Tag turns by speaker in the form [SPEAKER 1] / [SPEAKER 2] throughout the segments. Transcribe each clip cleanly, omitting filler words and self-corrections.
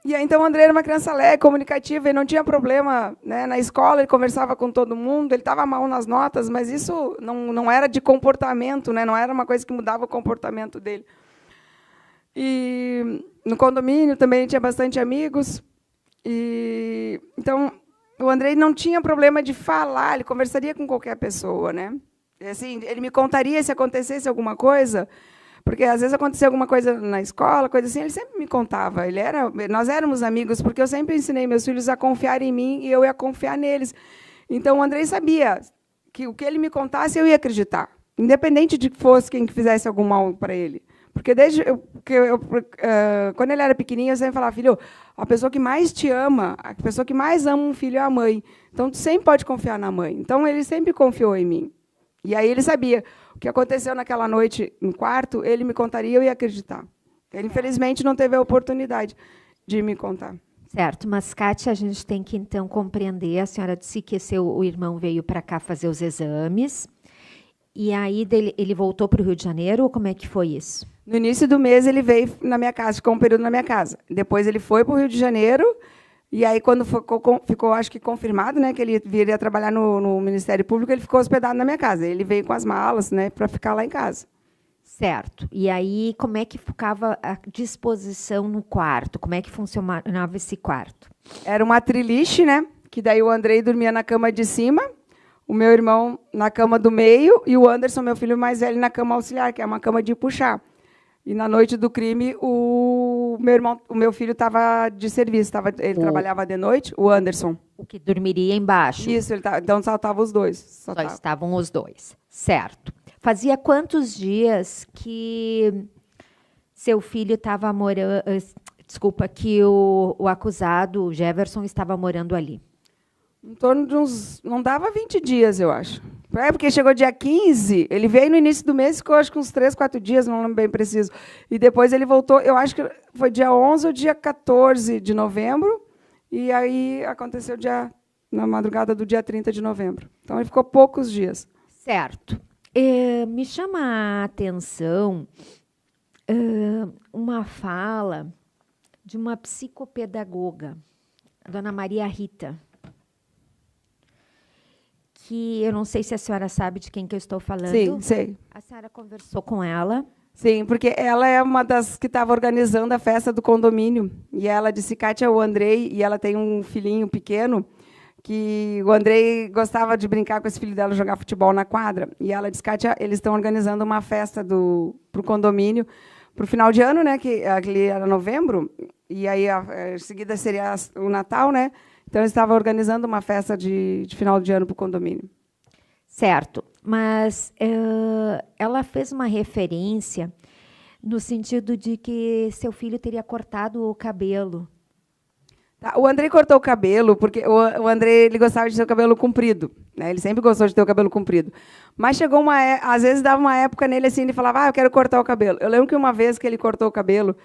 [SPEAKER 1] E aí, então, o Andrei era uma criança alegre, comunicativa, e não tinha problema, né? Na escola, ele conversava com todo mundo, ele estava mal nas notas, mas isso não era de comportamento, né? Não era uma coisa que mudava o comportamento dele. E no condomínio também tinha bastante amigos. E então, o Andrei não tinha problema de falar, ele conversaria com qualquer pessoa, né? E, assim, ele me contaria se acontecesse alguma coisa, porque às vezes acontecia alguma coisa na escola, coisa assim, ele sempre me contava. Nós éramos amigos, porque eu sempre ensinei meus filhos a confiar em mim e eu ia confiar neles. Então, o Andrei sabia que o que ele me contasse, eu ia acreditar, independente de que fosse quem fizesse algum mal para ele. Porque quando ele era pequenininho, eu sempre falava, filho, a pessoa que mais te ama, a pessoa que mais ama um filho é a mãe. Então, tu sempre pode confiar na mãe. Então, ele sempre confiou em mim. E aí ele sabia o que aconteceu naquela noite no quarto, ele me contaria e eu ia acreditar. Ele, infelizmente, não teve a oportunidade de me contar.
[SPEAKER 2] Certo, mas, Kátia, a gente tem que, então, compreender. A senhora disse que o irmão veio para cá fazer os exames. E aí ele voltou para o Rio de Janeiro, ou como é que foi isso?
[SPEAKER 1] No início do mês, ele veio na minha casa, ficou um período na minha casa. Depois, ele foi para o Rio de Janeiro, e aí, quando ficou, acho que confirmado, né, que ele viria trabalhar no Ministério Público, ele ficou hospedado na minha casa. Ele veio com as malas, né, para ficar lá em casa.
[SPEAKER 2] Certo. E aí, como é que ficava a disposição no quarto? Como é que funcionava esse quarto?
[SPEAKER 1] Era uma triliche, né, que daí o Andrei dormia na cama de cima, o meu irmão na cama do meio e o Anderson, meu filho mais velho, na cama auxiliar, que é uma cama de puxar. E na noite do crime, o meu filho estava de serviço, ele trabalhava de noite, o Anderson.
[SPEAKER 2] O que dormiria embaixo.
[SPEAKER 1] Isso, então só estavam os dois.
[SPEAKER 2] Só estavam os dois, certo. Fazia quantos dias que seu filho estava morando... Desculpa, que o acusado, o Jefferson, estava morando ali?
[SPEAKER 1] Em torno de uns... Não dava 20 dias, eu acho. Porque chegou dia 15, ele veio no início do mês, ficou acho que uns 3, 4 dias, não lembro bem preciso. E depois ele voltou, eu acho que foi dia 11 ou dia 14 de novembro, e aí aconteceu na madrugada do dia 30 de novembro. Então, ele ficou poucos dias.
[SPEAKER 2] Certo. Me chama a atenção uma fala de uma psicopedagoga, a dona Maria Rita, que eu não sei se a senhora sabe de quem que eu estou falando.
[SPEAKER 1] Sim, sei.
[SPEAKER 2] A senhora conversou com ela?
[SPEAKER 1] Sim, porque ela é uma das que estava organizando a festa do condomínio. E ela disse, Kátia, o Andrei, e ela tem um filhinho pequeno, que o Andrei gostava de brincar com esse filho dela, jogar futebol na quadra. E ela disse, Kátia, eles estão organizando uma festa para o condomínio, para o final de ano, né, que ali era novembro, e aí em seguida seria o Natal, né? Então, eles estavam organizando uma festa de final de ano para o condomínio.
[SPEAKER 2] Certo, mas ela fez uma referência no sentido de que seu filho teria cortado o cabelo.
[SPEAKER 1] O Andrei cortou o cabelo, porque o Andrei ele gostava de ter o cabelo comprido, né? Ele sempre gostou de ter o cabelo comprido. Mas chegou às vezes dava uma época nele assim, ele falava, eu quero cortar o cabelo. Eu lembro que uma vez que ele cortou o cabelo,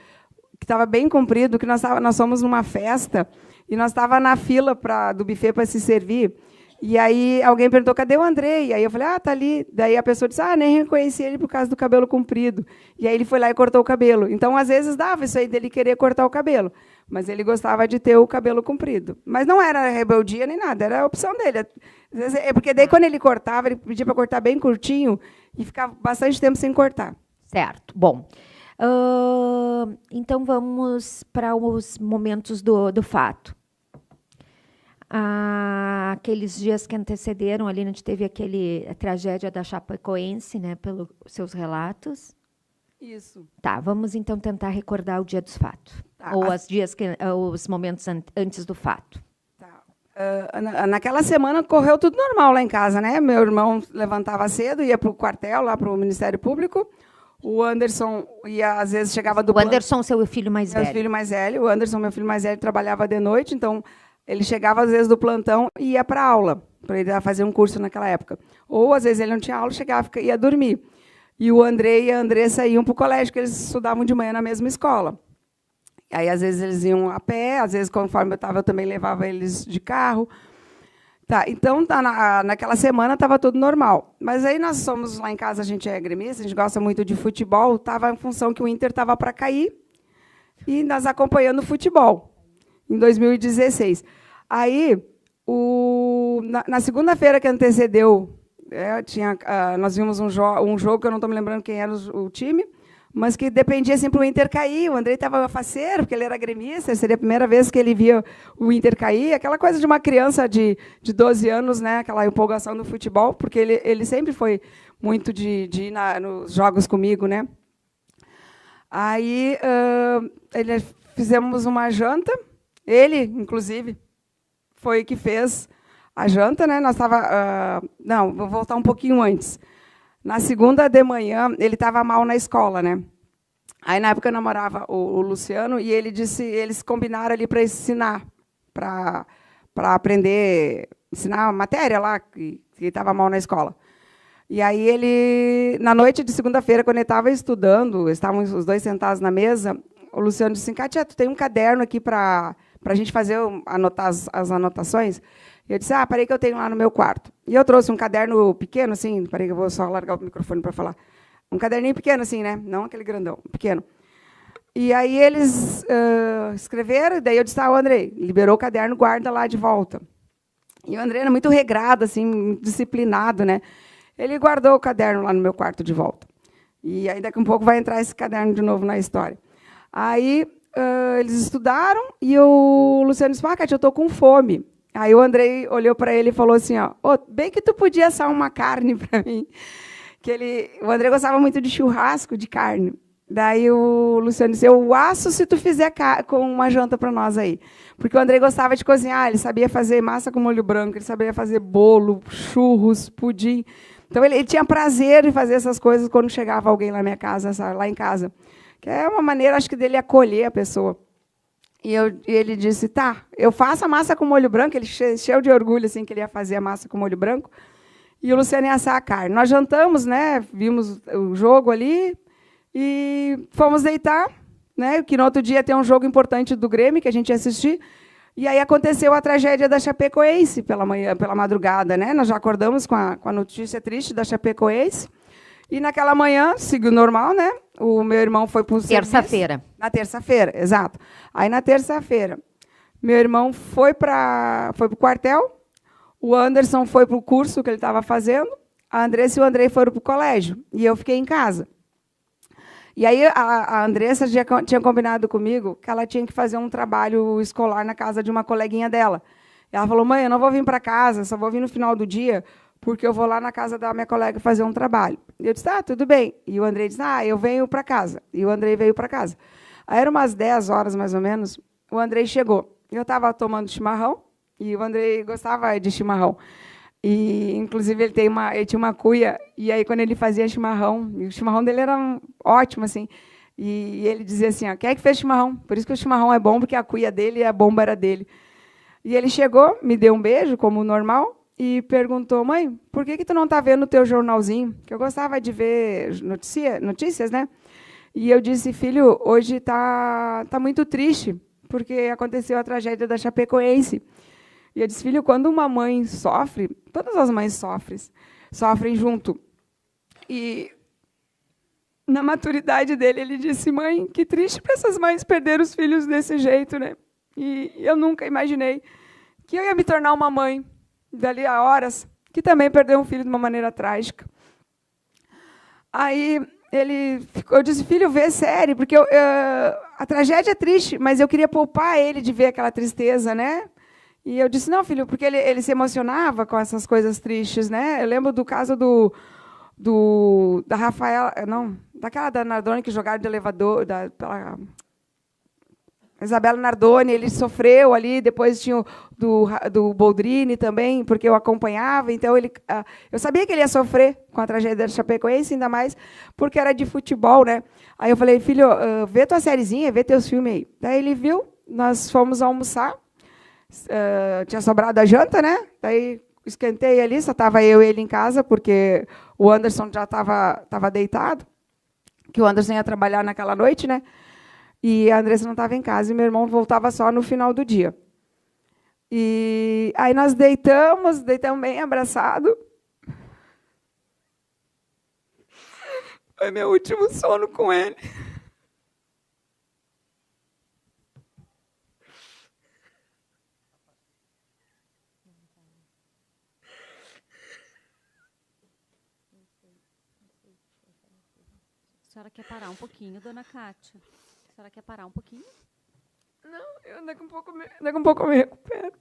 [SPEAKER 1] que estava bem comprido, que nós fomos numa festa, e nós estávamos na fila do buffet para se servir, e aí alguém perguntou, cadê o Andrei? E aí eu falei, tá ali. Daí a pessoa disse, nem reconheci ele por causa do cabelo comprido. E aí ele foi lá e cortou o cabelo. Então, às vezes, dava isso aí dele querer cortar o cabelo. Mas ele gostava de ter o cabelo comprido. Mas não era rebeldia nem nada, era a opção dele. Porque daí, quando ele cortava, ele pedia para cortar bem curtinho e ficava bastante tempo sem cortar.
[SPEAKER 2] Certo. Bom, então vamos para os momentos do fato. Aqueles dias que antecederam, ali onde teve a tragédia da Chapecoense, né, pelos seus relatos.
[SPEAKER 1] Isso.
[SPEAKER 2] Tá, vamos então tentar recordar o dia dos fatos. Tá. Ou os momentos antes do fato.
[SPEAKER 1] Tá. Naquela semana correu tudo normal lá em casa, né? Meu irmão levantava cedo, ia para o quartel, lá para o Ministério Público. O Anderson ia, às vezes, chegava do plantão.
[SPEAKER 2] O Anderson, seu filho mais velho.
[SPEAKER 1] Meu filho mais velho. O Anderson, meu filho mais velho, trabalhava de noite, então ele chegava, às vezes, do plantão e ia para a aula, para ele fazer um curso naquela época. Ou, às vezes, ele não tinha aula, chegava e ia dormir. E o Andrei e a Andressa iam para o colégio, porque eles estudavam de manhã na mesma escola. Aí, às vezes, eles iam a pé, às vezes, conforme eu estava, eu também levava eles de carro. Tá, então, naquela semana estava tudo normal. Mas aí nós somos, lá em casa, a gente é gremista, a gente gosta muito de futebol, estava em função que o Inter estava para cair, e nós acompanhando o futebol. em 2016. Aí, na segunda-feira que antecedeu, nós vimos um jogo que eu não estou me lembrando quem era o time, mas que dependia sempre o Inter cair. O Andrei estava faceiro, porque ele era gremista, seria a primeira vez que ele via o Inter cair, aquela coisa de uma criança de 12 anos, né, aquela empolgação do futebol, porque ele sempre foi muito de ir nos jogos comigo, né? Aí fizemos uma janta, ele, inclusive, foi que fez a janta, né? Não, vou voltar um pouquinho antes. Na segunda de manhã, ele estava mal na escola, né? Aí, na época, eu namorava o Luciano e eles combinaram ali para ensinar, para aprender, ensinar a matéria lá, que estava mal na escola. E aí, ele, na noite de segunda-feira, quando ele estava estudando, estavam os dois sentados na mesa, o Luciano disse assim, Kátia, tu tem um caderno aqui para a gente fazer, anotar as anotações? E eu disse, peraí que eu tenho lá no meu quarto. E eu trouxe um caderno pequeno, assim, peraí que eu vou só largar o microfone para falar. Um caderninho pequeno, assim, né? Não aquele grandão, pequeno. E aí eles escreveram, e daí eu disse, o Andrei, liberou o caderno, guarda lá de volta. E o Andrei era muito regrado, assim, muito disciplinado, né? Ele guardou o caderno lá no meu quarto de volta. E aí daqui a um pouco vai entrar esse caderno de novo na história. Aí eles estudaram, e o Luciano disse, Kátia, eu estou com fome. Aí o Andrei olhou para ele e falou assim, bem que tu podia assar uma carne para mim. O Andrei gostava muito de churrasco, de carne. Daí o Luciano disse, eu asso se tu fizer com uma janta para nós aí. Porque o Andrei gostava de cozinhar, ele sabia fazer massa com molho branco, ele sabia fazer bolo, churros, pudim. Então ele tinha prazer em fazer essas coisas quando chegava alguém lá na minha casa, lá em casa. Que é uma maneira, acho que, dele acolher a pessoa. E ele disse, eu faço a massa com molho branco, ele encheu de orgulho assim, que ele ia fazer a massa com molho branco, e o Luciano ia assar a carne. Nós jantamos, né, vimos o jogo ali, e fomos deitar, né, que no outro dia tem um jogo importante do Grêmio, que a gente ia assistir, e aí aconteceu a tragédia da Chapecoense pela madrugada. Né, nós já acordamos com a notícia triste da Chapecoense, e naquela manhã, seguiu normal, né? O meu irmão foi para o serviço.
[SPEAKER 2] Terça-feira.
[SPEAKER 1] Na terça-feira, exato. Aí, na terça-feira, meu irmão foi para o quartel, o Anderson foi para o curso que ele estava fazendo, a Andressa e o Andrei foram para o colégio, e eu fiquei em casa. E aí, a Andressa já tinha combinado comigo que ela tinha que fazer um trabalho escolar na casa de uma coleguinha dela. Ela falou, mãe, eu não vou vir para casa, só vou vir no final do dia, porque eu vou lá na casa da minha colega fazer um trabalho. E eu disse, tudo bem. E o Andrei disse, eu venho para casa. E o Andrei veio para casa. Aí, eram umas 10 horas, mais ou menos, o Andrei chegou. Eu estava tomando chimarrão, e o Andrei gostava de chimarrão. E, inclusive, ele tinha uma cuia, e aí, quando ele fazia chimarrão, e o chimarrão dele era ótimo, assim, e ele dizia assim, quem é que fez chimarrão? Por isso que o chimarrão é bom, porque a cuia dele e a bomba era dele. E ele chegou, me deu um beijo, como normal, e perguntou, mãe, por que tu não está vendo o teu jornalzinho? Que eu gostava de ver notícias, né? E eu disse, filho, hoje está muito triste, porque aconteceu a tragédia da Chapecoense. E eu disse, filho, quando uma mãe sofre, todas as mães sofrem junto. E, na maturidade dele, ele disse, mãe, que triste para essas mães perder os filhos desse jeito, né? E eu nunca imaginei que eu ia me tornar uma mãe, dali a horas, que também perdeu um filho de uma maneira trágica. Aí eu disse, filho, vê série, porque a tragédia é triste, mas eu queria poupar ele de ver aquela tristeza, né? E eu disse, não, filho, porque ele se emocionava com essas coisas tristes, né? Eu lembro do caso da Rafaela, não, daquela da Nardoni que jogaram de elevador, pela Isabela Nardoni, ele sofreu ali, depois tinha do Boldrini também, porque eu acompanhava, então eu sabia que ele ia sofrer com a tragédia da Chapecoense, ainda mais porque era de futebol, né? Aí eu falei, filho, vê tua sériezinha, vê teus filmes aí. Daí ele viu, nós fomos almoçar, tinha sobrado a janta, né? Daí esquentei ali, só estava eu e ele em casa, porque o Anderson já estava deitado, que o Anderson ia trabalhar naquela noite, né? E a Andressa não estava em casa, e meu irmão voltava só no final do dia. E aí nós deitamos bem abraçado. Foi meu último sono com ele.
[SPEAKER 3] senhora quer parar um pouquinho, dona Cátia? A senhora quer parar um pouquinho?
[SPEAKER 1] Não, eu daqui a pouco eu me recupero.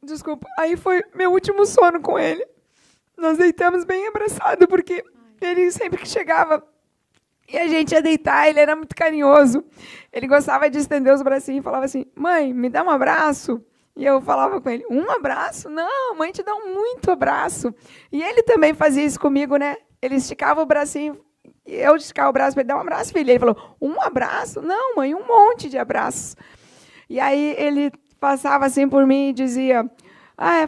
[SPEAKER 1] Desculpa. Aí foi meu último sono com ele. Nós deitamos bem abraçado, porque ele sempre que chegava e a gente ia deitar, ele era muito carinhoso. Ele gostava de estender os bracinhos e falava assim, mãe, me dá um abraço. E eu falava com ele, um abraço? Não, mãe te dá muito abraço. E ele também fazia isso comigo, né? Ele esticava o bracinho, e eu esticava o braço para ele dar um abraço, filho. Ele falou, um abraço? Não, mãe, um monte de abraços. E aí ele passava assim por mim e dizia,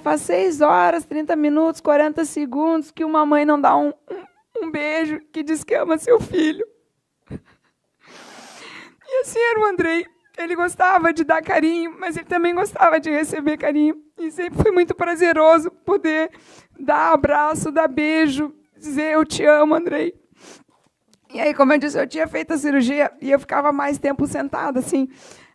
[SPEAKER 1] faz 6 horas, 30 minutos, 40 segundos que uma mãe não dá um beijo que diz que ama seu filho. E assim era o Andrei. Ele gostava de dar carinho, mas ele também gostava de receber carinho. E sempre foi muito prazeroso poder dar abraço, dar beijo, dizer eu te amo, Andrei. E aí, como eu disse, eu tinha feito a cirurgia e eu ficava mais tempo sentada, assim.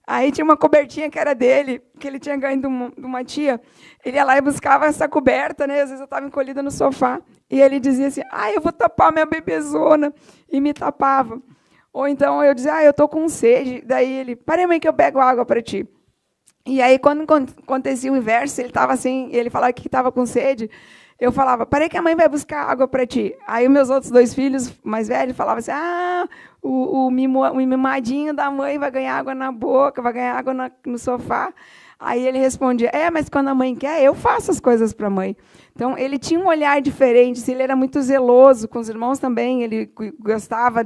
[SPEAKER 1] Aí tinha uma cobertinha que era dele, que ele tinha ganho de uma tia. Ele ia lá e buscava essa coberta, né? Às vezes eu estava encolhida no sofá. E ele dizia assim, eu vou tapar minha bebezona. E me tapava. Ou então eu dizia, eu estou com sede. Daí ele, parei, mãe, que eu pego água para ti. E aí, quando acontecia o inverso, ele estava assim, ele falava que estava com sede, eu falava, parei que a mãe vai buscar água para ti. Aí os meus outros 2 filhos mais velhos falavam assim, o mimadinho da mãe vai ganhar água na boca, vai ganhar água no sofá. Aí ele respondia, mas quando a mãe quer, eu faço as coisas para a mãe. Então, ele tinha um olhar diferente, ele era muito zeloso com os irmãos também, ele gostava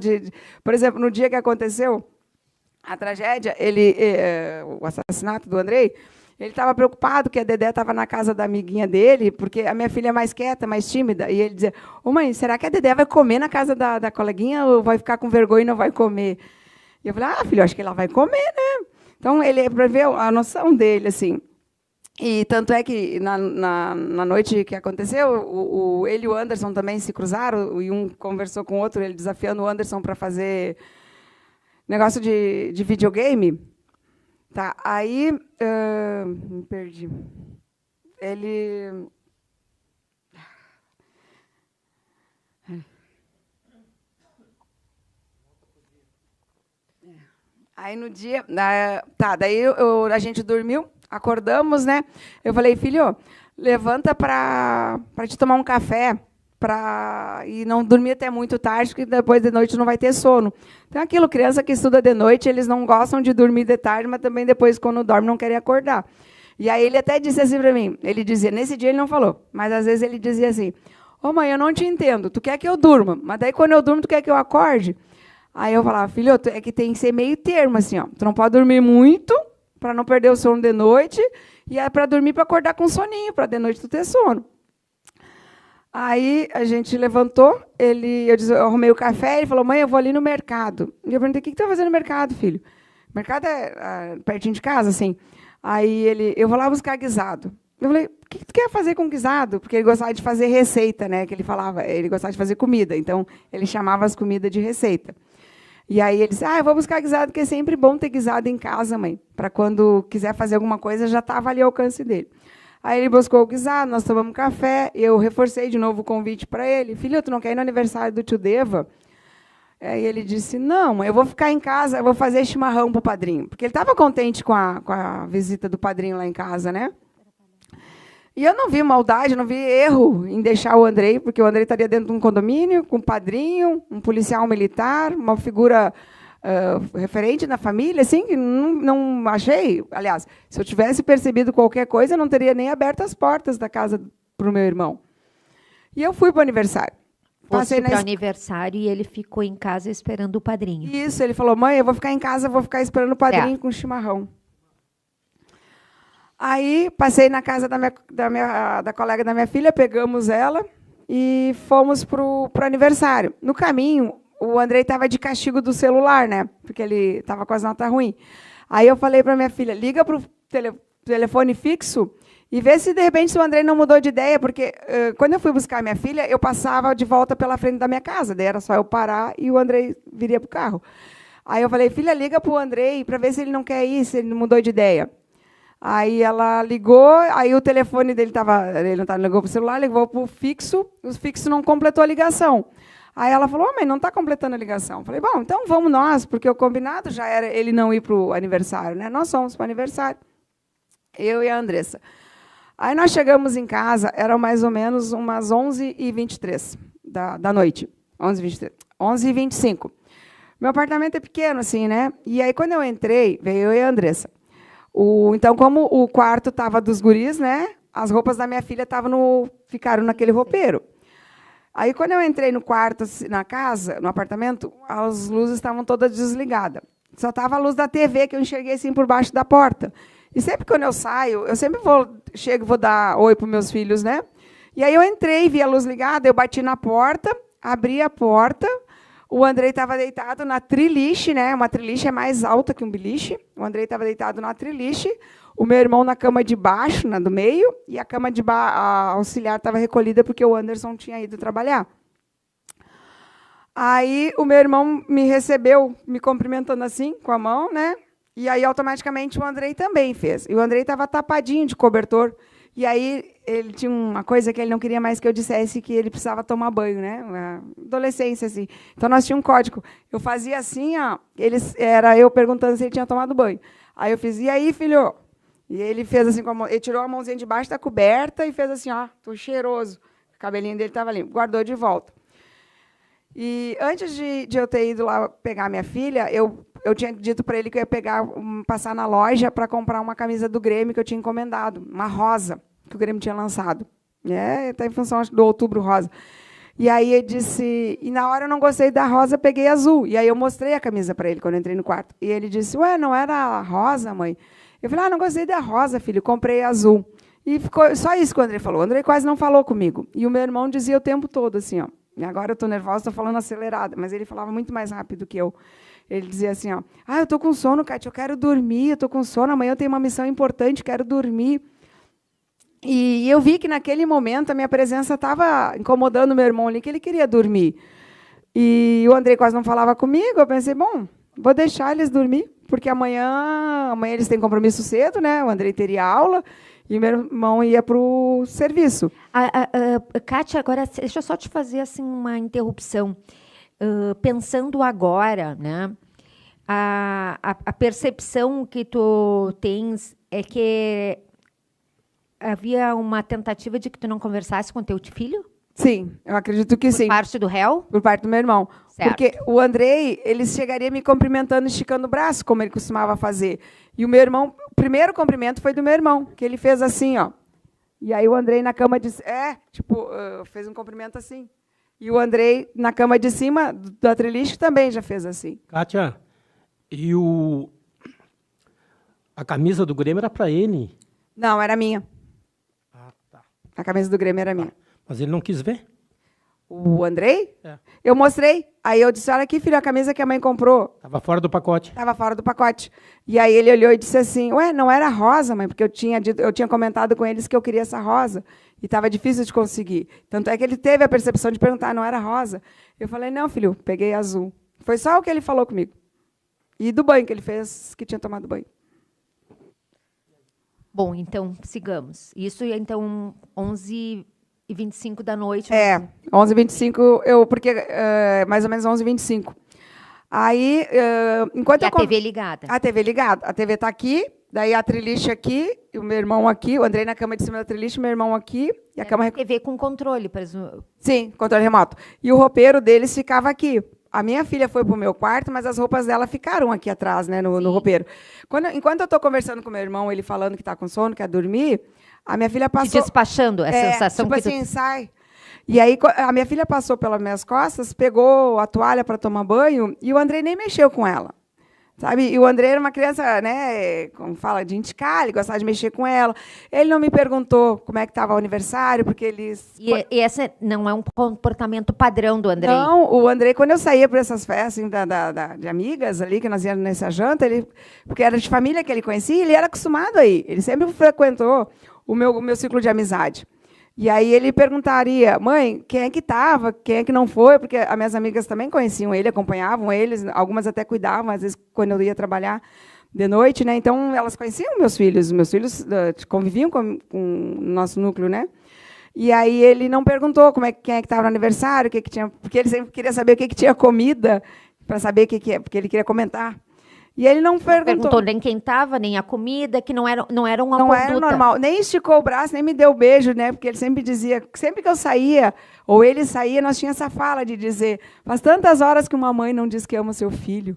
[SPEAKER 1] por exemplo, no dia que aconteceu a tragédia, o assassinato do Andrei, ele estava preocupado que a Dedé estava na casa da amiguinha dele, porque a minha filha é mais quieta, mais tímida, e ele dizia, mãe, será que a Dedé vai comer na casa da coleguinha ou vai ficar com vergonha e não vai comer? E eu falei, filho, acho que ela vai comer, né? Então, ele preveu a noção dele, assim. E tanto é que, na noite que aconteceu, ele e o Anderson também se cruzaram, e um conversou com o outro, ele desafiando o Anderson para fazer negócio de videogame. Tá, aí, me perdi. Ele... Aí, no dia... daí a gente dormiu, acordamos, né? Eu falei, filho, levanta para te tomar um café, e não dormir até muito tarde, porque depois de noite não vai ter sono. Então, aquilo, criança que estuda de noite, eles não gostam de dormir de tarde, mas também depois, quando dorme, não querem acordar. E aí ele até disse assim para mim, ele dizia, nesse dia ele não falou, mas às vezes ele dizia assim, mãe, eu não te entendo, tu quer que eu durma, mas daí quando eu durmo, tu quer que eu acorde? Aí eu falava, filho, é que tem que ser meio termo, assim, tu não pode dormir muito, para não perder o sono de noite, e é para dormir para acordar com soninho, para de noite tu ter sono. Aí a gente levantou, eu arrumei o café, ele falou, mãe, eu vou ali no mercado. E eu perguntei, o que tu está fazendo no mercado, filho? O mercado é pertinho de casa, assim. Aí eu vou lá buscar guisado. Eu falei, o que tu quer fazer com guisado? Porque ele gostava de fazer receita, né? Que ele falava, ele gostava de fazer comida, então ele chamava as comidas de receita. E aí ele disse, eu vou buscar guisado, porque é sempre bom ter guisado em casa, mãe, para quando quiser fazer alguma coisa, já estava ali ao alcance dele. Aí ele buscou o guisado, nós tomamos café, eu reforcei de novo o convite para ele. Filho, tu não quer ir no aniversário do tio Deva? Aí ele disse, não, mãe, eu vou ficar em casa, eu vou fazer chimarrão para o padrinho. Porque ele estava contente com a visita do padrinho lá em casa, né? E eu não vi maldade, não vi erro em deixar o Andrei, porque o Andrei estaria dentro de um condomínio, com um padrinho, um policial militar, uma figura... referente na família, assim, que não achei. Aliás, se eu tivesse percebido qualquer coisa, eu não teria nem aberto as portas da casa para o meu irmão. E eu fui para o aniversário.
[SPEAKER 2] Passei para o aniversário e ele ficou em casa esperando o padrinho.
[SPEAKER 1] Isso, ele falou, mãe, eu vou ficar em casa, vou ficar esperando o padrinho com chimarrão. Aí, passei na casa da colega da minha filha, pegamos ela e fomos para o aniversário. No caminho, o Andrei estava de castigo do celular, né? Porque ele estava com as notas ruins. Aí eu falei para minha filha, liga para o telefone fixo e vê se, de repente, o Andrei não mudou de ideia, porque quando eu fui buscar minha filha, eu passava de volta pela frente da minha casa, daí era só eu parar e o Andrei viria para o carro. Aí eu falei, filha, liga para o Andrei para ver se ele não quer ir, se ele não mudou de ideia. Aí ela ligou, aí o telefone dele ele não ligou para o celular, ligou para o fixo não completou a ligação. Aí ela falou, mãe, não está completando a ligação. Eu falei, bom, então vamos nós, porque o combinado já era ele não ir para o aniversário, né? Nós fomos para o aniversário, eu e a Andressa. Aí nós chegamos em casa, eram mais ou menos umas 11h23 da noite. 11h25. Meu apartamento é pequeno, assim, né? E aí, quando eu entrei, veio eu e a Andressa. Então, como o quarto estava dos guris, né? As roupas da minha filha ficaram naquele roupeiro. Aí, quando eu entrei no quarto, na casa, no apartamento, as luzes estavam todas desligadas. Só estava a luz da TV que eu enxerguei assim por baixo da porta. E sempre quando eu saio, eu sempre chego e vou dar oi para os meus filhos, né? E aí eu entrei, vi a luz ligada, eu bati na porta, abri a porta, o Andrei estava deitado na triliche, né? Uma triliche é mais alta que um beliche. O Andrei estava deitado na triliche, o meu irmão na cama de baixo, na do meio, e a cama a auxiliar estava recolhida porque o Anderson tinha ido trabalhar. Aí o meu irmão me recebeu, me cumprimentando assim, com a mão, né? E aí, automaticamente, o Andrei também fez. E o Andrei estava tapadinho de cobertor. E aí, ele tinha uma coisa que ele não queria mais que eu dissesse, que ele precisava tomar banho, né? Uma adolescência, assim. Então, nós tínhamos um código. Eu fazia assim, ó, era eu perguntando se ele tinha tomado banho. Aí eu fiz, e aí, filho? E ele fez assim, ele tirou a mãozinha de baixo da coberta e fez assim, ó, tô cheiroso. O cabelinho dele estava limpo. Guardou de volta. E antes de eu ter ido lá pegar minha filha, eu tinha dito para ele que eu ia passar na loja para comprar uma camisa do Grêmio que eu tinha encomendado, uma rosa, que o Grêmio tinha lançado. Está em função do Outubro Rosa. E aí ele disse, e na hora eu não gostei da rosa, peguei azul. E aí eu mostrei a camisa para ele quando eu entrei no quarto. E ele disse, ué, não era a rosa, mãe? Eu falei, não gostei da rosa, filho, comprei azul. E ficou só isso que o Andrei falou. O Andrei quase não falou comigo. E o meu irmão dizia o tempo todo assim, ó. E agora eu estou nervosa, estou falando acelerada, mas ele falava muito mais rápido que eu. Ele dizia assim, ó, eu estou com sono, Cátia, eu quero dormir, eu estou com sono, amanhã eu tenho uma missão importante, quero dormir. E eu vi que, naquele momento, a minha presença estava incomodando o meu irmão ali, que ele queria dormir. E o Andrei quase não falava comigo, eu pensei, bom, vou deixar eles dormir, porque amanhã eles têm compromisso cedo, né? O Andrei teria aula, e meu irmão ia para o serviço.
[SPEAKER 2] Cátia, agora, deixa eu só te fazer assim, uma interrupção. Pensando agora, né, a percepção que tu tens é que havia uma tentativa de que tu não conversasse com teu filho?
[SPEAKER 1] Sim, eu acredito que sim.
[SPEAKER 2] Por parte do réu?
[SPEAKER 1] Por parte do meu irmão.
[SPEAKER 2] Certo.
[SPEAKER 1] Porque o Andrei, ele chegaria me cumprimentando, esticando o braço, como ele costumava fazer. E o meu irmão, o primeiro cumprimento foi do meu irmão, que ele fez assim, ó. E aí o Andrei na cama disse, fez um cumprimento assim. E o Andrei na cama de cima da triliche também já fez assim.
[SPEAKER 4] Cátia, e a camisa do Grêmio era para ele?
[SPEAKER 1] Não, era minha.
[SPEAKER 4] Tá.
[SPEAKER 1] A camisa do Grêmio era minha.
[SPEAKER 4] Mas ele não quis ver?
[SPEAKER 1] O Andrei?
[SPEAKER 4] É.
[SPEAKER 1] Eu mostrei. Aí eu disse, olha aqui, filho, a camisa que a mãe comprou.
[SPEAKER 4] Estava fora do pacote.
[SPEAKER 1] Estava fora do pacote. E aí ele olhou e disse assim, ué, não era rosa, mãe? Porque eu tinha comentado com eles que eu queria essa rosa. E estava difícil de conseguir. Tanto é que ele teve a percepção de perguntar, não era rosa? Eu falei, não, filho, peguei azul. Foi só o que ele falou comigo. E do banho que ele fez, que tinha tomado banho.
[SPEAKER 2] Bom, então, sigamos. Isso, então, 11h25 da noite.
[SPEAKER 1] 11h25, porque mais ou menos 11h25. Aí, enquanto
[SPEAKER 2] e a TV ligada.
[SPEAKER 1] A TV ligada. A TV está aqui, daí a triliche aqui, e o meu irmão aqui, o Andrei na cama de cima da triliche, meu irmão aqui, e a cama...
[SPEAKER 2] TV com controle, por exemplo.
[SPEAKER 1] Sim, controle remoto. E o roupeiro deles ficava aqui. A minha filha foi para o meu quarto, mas as roupas dela ficaram aqui atrás, né, no roupeiro. Enquanto eu estou conversando com meu irmão, ele falando que está com sono, quer dormir, a minha filha passou...
[SPEAKER 2] Te despachando, a sensação
[SPEAKER 1] tipo
[SPEAKER 2] que
[SPEAKER 1] assim, sai. E aí, a minha filha passou pelas minhas costas, pegou a toalha para tomar banho, e o Andrei nem mexeu com ela. Sabe? E o Andrei era uma criança, né, como fala, de indicar, ele gostava de mexer com ela. Ele não me perguntou como é que estava o aniversário, porque eles...
[SPEAKER 2] E esse não é um comportamento padrão do Andrei?
[SPEAKER 1] Não, o Andrei, quando eu saía para essas festas assim, de amigas ali, que nós íamos nessa janta, porque era de família que ele conhecia, ele era acostumado aí. Ele sempre frequentou o meu ciclo de amizade. E aí ele perguntaria, mãe, quem é que estava, quem é que não foi, porque as minhas amigas também conheciam ele, acompanhavam eles, algumas até cuidavam, às vezes, quando eu ia trabalhar. de noite, né? Então, elas conheciam meus filhos conviviam com o nosso núcleo, né? E aí ele não perguntou quem é que estava no aniversário, o que tinha, porque ele sempre queria saber o que tinha comida, para saber o que é, porque ele queria comentar. E ele não perguntou
[SPEAKER 2] nem quem estava, nem a comida, que não era uma
[SPEAKER 1] não
[SPEAKER 2] conduta.
[SPEAKER 1] era normal, nem esticou o braço, nem me deu beijo, né? Porque ele sempre dizia, sempre que eu saía, ou ele saía, nós tínhamos essa fala de dizer, faz tantas horas que uma mãe não diz que ama o seu filho.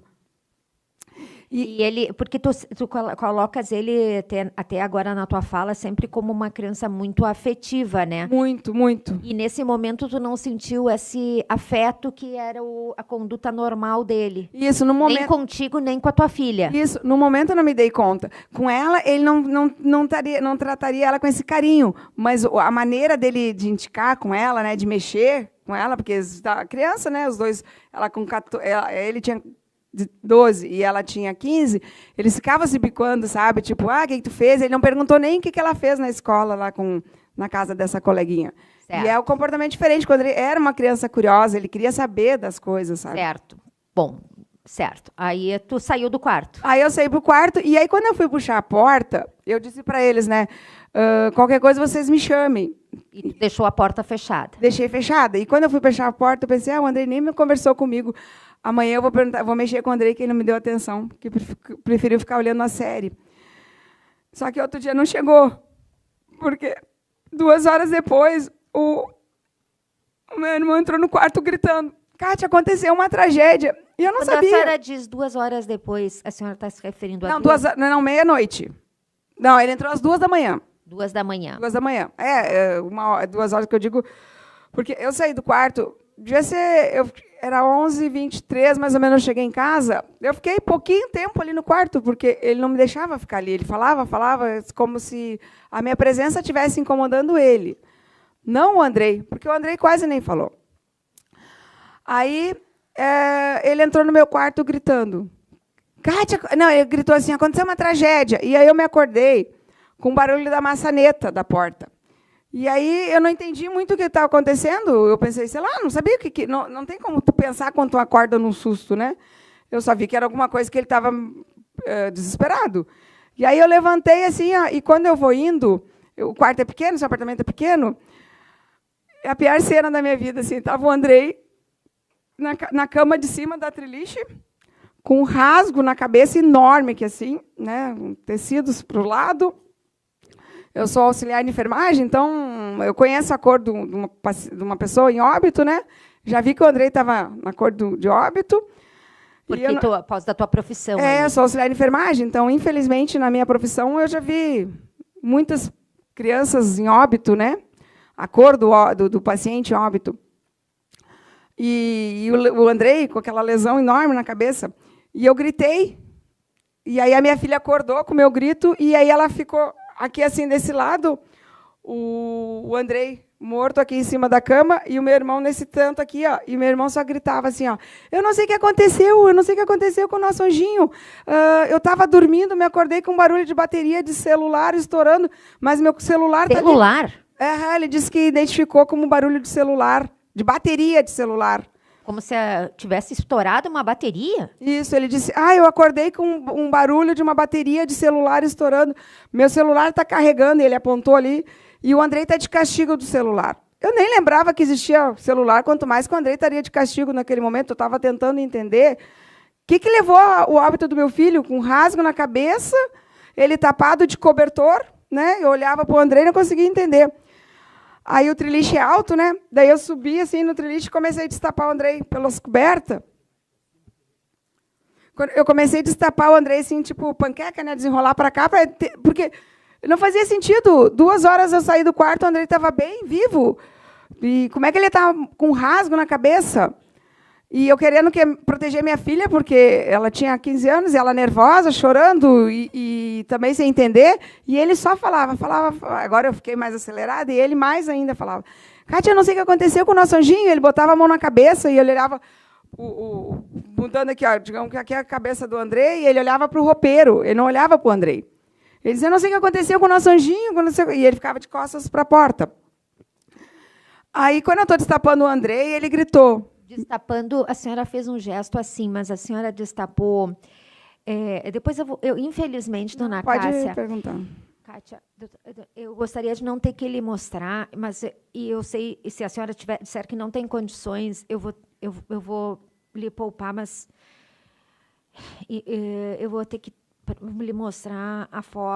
[SPEAKER 2] E ele, porque tu colocas ele até agora na tua fala sempre como uma criança muito afetiva, né?
[SPEAKER 1] Muito, muito.
[SPEAKER 2] E nesse momento tu não sentiu esse afeto que era a conduta normal dele.
[SPEAKER 1] Isso, no momento.
[SPEAKER 2] Nem contigo, nem com a tua filha.
[SPEAKER 1] Isso, no momento eu não me dei conta. Com ela, ele não trataria ela com esse carinho, mas a maneira dele de indicar com ela, né, de mexer com ela, porque a criança, né, os dois, ela com 14, ele tinha 12 e ela tinha 15, eles ficavam se bicando, sabe? Tipo, o que tu fez? Ele não perguntou nem o que ela fez na escola, lá na casa dessa coleguinha. Certo. E é um comportamento diferente. Quando ele era uma criança curiosa, ele queria saber das coisas, sabe?
[SPEAKER 2] Certo. Bom, certo. Aí tu saiu do quarto.
[SPEAKER 1] Aí eu saí pro quarto, e aí quando eu fui puxar a porta, eu disse para eles, né? Qualquer coisa vocês me chamem.
[SPEAKER 2] E tu deixou a porta fechada.
[SPEAKER 1] Deixei fechada. E quando eu fui fechar a porta, eu pensei, o Andrei nem me conversou comigo. Amanhã eu vou mexer com o Andrei, que ele não me deu atenção, que preferiu ficar olhando a série. Só que outro dia não chegou, porque 2 horas depois, o meu irmão entrou no quarto gritando, Kátia, aconteceu uma tragédia. E eu não sabia.
[SPEAKER 2] Quando a senhora diz 2 horas depois, a senhora está se referindo a
[SPEAKER 1] Não, meia-noite. Não, ele entrou às 2 da manhã.
[SPEAKER 2] 2 da manhã.
[SPEAKER 1] 2 da manhã. 2 horas que eu digo, porque eu saí do quarto, devia ser... Era 11h23, mais ou menos, eu cheguei em casa. Eu fiquei pouquinho tempo ali no quarto, porque ele não me deixava ficar ali. Ele falava, como se a minha presença estivesse incomodando ele. Não o Andrei, porque o Andrei quase nem falou. Aí, ele entrou no meu quarto gritando. Kátia... Não, ele gritou assim, aconteceu uma tragédia. E aí eu me acordei com o barulho da maçaneta da porta. E aí eu não entendi muito o que estava acontecendo. Eu pensei, sei lá, não sabia o que... Não tem como tu pensar quando tu acorda num susto, né? Eu só vi que era alguma coisa que ele estava desesperado. E aí eu levantei assim, e quando eu vou indo, o quarto é pequeno, seu apartamento é pequeno, é a pior cena da minha vida, assim, estava o Andrei na cama de cima da triliche, com um rasgo na cabeça enorme, que assim, né, tecidos para o lado. Eu sou auxiliar de enfermagem, então eu conheço a cor de uma pessoa em óbito, né? Já vi que o Andrei estava na cor de óbito.
[SPEAKER 2] Porque por causa da tua profissão.
[SPEAKER 1] Eu sou auxiliar de enfermagem, então, infelizmente, na minha profissão, eu já vi muitas crianças em óbito, né? A cor do paciente em óbito. E o Andrei, com aquela lesão enorme na cabeça, e eu gritei, e aí a minha filha acordou com o meu grito, e aí ela ficou... Aqui, assim, desse lado, o Andrei morto aqui em cima da cama e o meu irmão nesse tanto aqui, e meu irmão só gritava assim, eu não sei o que aconteceu com o nosso anjinho. Eu estava dormindo, me acordei com um barulho de bateria de celular estourando, mas meu celular...
[SPEAKER 2] Celular?
[SPEAKER 1] Ele disse que identificou como barulho de celular, de bateria de celular.
[SPEAKER 2] Como se tivesse estourado uma bateria?
[SPEAKER 1] Isso, ele disse, eu acordei com um barulho de uma bateria de celular estourando. Meu celular está carregando, ele apontou ali, e o Andrei está de castigo do celular. Eu nem lembrava que existia celular, quanto mais que o Andrei estaria de castigo naquele momento. Eu estava tentando entender o que levou ao óbito do meu filho, com um rasgo na cabeça, ele tapado de cobertor, né? Eu olhava para o Andrei e não conseguia entender. Aí o triliche é alto, né? Daí eu subi assim no triliche e comecei a destapar o Andrei pelas cobertas. Eu comecei a destapar o Andrei assim, tipo panqueca, né? Desenrolar para cá, porque não fazia sentido. 2 horas eu saí do quarto, o Andrei estava bem, vivo. E como é que ele estava com um rasgo na cabeça? E eu querendo proteger minha filha, porque ela tinha 15 anos, e ela nervosa, chorando, e também sem entender. E ele só falava. Agora eu fiquei mais acelerada, e ele mais ainda falava. Kátia, eu não sei o que aconteceu com o nosso anjinho. Ele botava a mão na cabeça, e ele olhava, mudando aqui, digamos que aqui é a cabeça do Andrei, e ele olhava para o roupeiro, ele não olhava para o Andrei. Ele dizia, eu não sei o que aconteceu com o nosso anjinho, e ele ficava de costas para a porta. Aí, quando eu estou destapando o Andrei, ele gritou.
[SPEAKER 2] Destapando, a senhora fez um gesto assim, mas a senhora destapou Depois infelizmente, dona
[SPEAKER 1] Pode
[SPEAKER 2] Cássia,
[SPEAKER 1] perguntar.
[SPEAKER 2] Kátia, eu gostaria de não ter que lhe mostrar, mas eu sei, se a senhora disser que não tem condições, eu vou lhe poupar, mas eu vou ter que lhe mostrar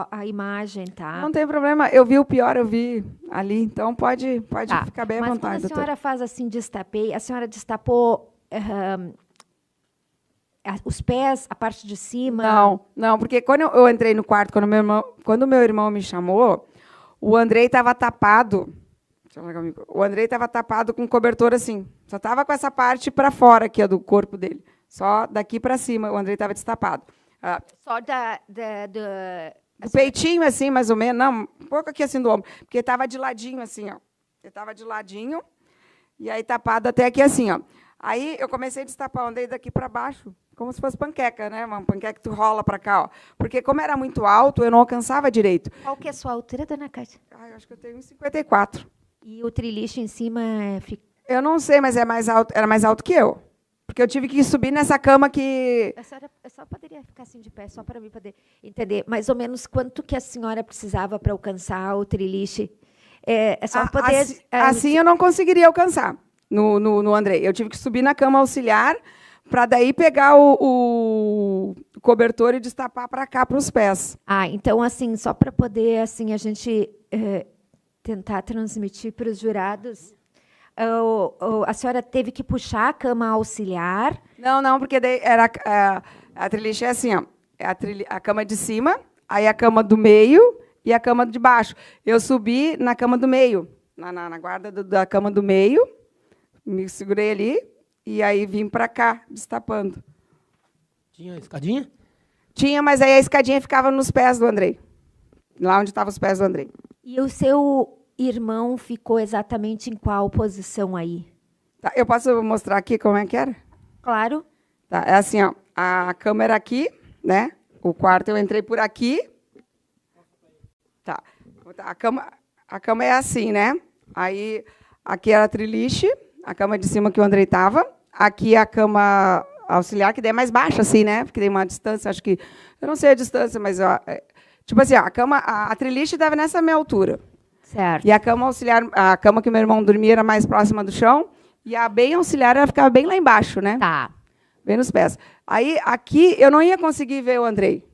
[SPEAKER 2] a imagem, tá?
[SPEAKER 1] Não tem problema, eu vi o pior, eu vi ali, então pode
[SPEAKER 2] Tá.
[SPEAKER 1] ficar bem à
[SPEAKER 2] Mas
[SPEAKER 1] vontade,
[SPEAKER 2] quando a
[SPEAKER 1] doutora.
[SPEAKER 2] senhora faz assim, destapei, a senhora destapou os pés, a parte de cima?
[SPEAKER 1] Não, porque quando eu entrei no quarto, quando meu irmão me chamou, o Andrei estava tapado. Deixa eu pegar o micro. O Andrei estava tapado com cobertor assim. Só estava com essa parte para fora aqui, do corpo dele. Só daqui para cima, o Andrei estava destapado.
[SPEAKER 2] Só
[SPEAKER 1] Do peitinho, assim, mais ou menos. Não, um pouco aqui assim do ombro. Porque estava de ladinho, assim, ó. Ele estava de ladinho. E aí tapado até aqui, assim, ó. Aí eu comecei a destapar, andei daqui para baixo, como se fosse panqueca, né? Uma panqueca que tu rola para cá, ó. Porque como era muito alto, eu não alcançava direito.
[SPEAKER 2] Qual que é a sua altura, dona Cátia?
[SPEAKER 1] Eu acho que eu tenho 1,54.
[SPEAKER 2] E o triliche em cima
[SPEAKER 1] Eu não sei, mas era mais alto que eu. Porque eu tive que subir nessa cama que...
[SPEAKER 2] A senhora só poderia ficar assim de pé, só para mim poder entender mais ou menos quanto que a senhora precisava para alcançar o triliche. É só poder...
[SPEAKER 1] Assim eu não conseguiria alcançar no Andrei. Eu tive que subir na cama auxiliar para daí pegar o cobertor e destapar para cá, para os pés.
[SPEAKER 2] Então, assim, só para poder assim, a gente tentar transmitir para os jurados... a senhora teve que puxar a cama auxiliar?
[SPEAKER 1] Não, porque daí era a triliche é assim, ó, é a cama de cima, aí a cama do meio e a cama de baixo. Eu subi na cama do meio, na guarda da cama do meio, me segurei ali e aí vim para cá, destapando.
[SPEAKER 4] Tinha escadinha?
[SPEAKER 1] Tinha, mas aí a escadinha ficava nos pés do Andrei, lá onde estavam os pés do Andrei.
[SPEAKER 2] E o seu irmão ficou exatamente em qual posição aí?
[SPEAKER 1] Tá, eu posso mostrar aqui como é que era?
[SPEAKER 2] Claro.
[SPEAKER 1] Tá, é assim, ó, a cama era aqui, né? O quarto eu entrei por aqui. Tá. A cama é assim, né? Aí aqui era a triliche, a cama de cima que o Andrei estava. Aqui a cama auxiliar, que daí é mais baixa, assim, né? Porque tem uma distância, acho que... Eu não sei a distância, mas... Ó, tipo assim, ó, a triliche estava nessa minha altura.
[SPEAKER 2] Certo.
[SPEAKER 1] E a cama auxiliar, a cama que meu irmão dormia era mais próxima do chão, e a bem auxiliar ela ficava bem lá embaixo, né?
[SPEAKER 2] Tá.
[SPEAKER 1] Bem nos pés. Aí, aqui, eu não ia conseguir ver o Andrei.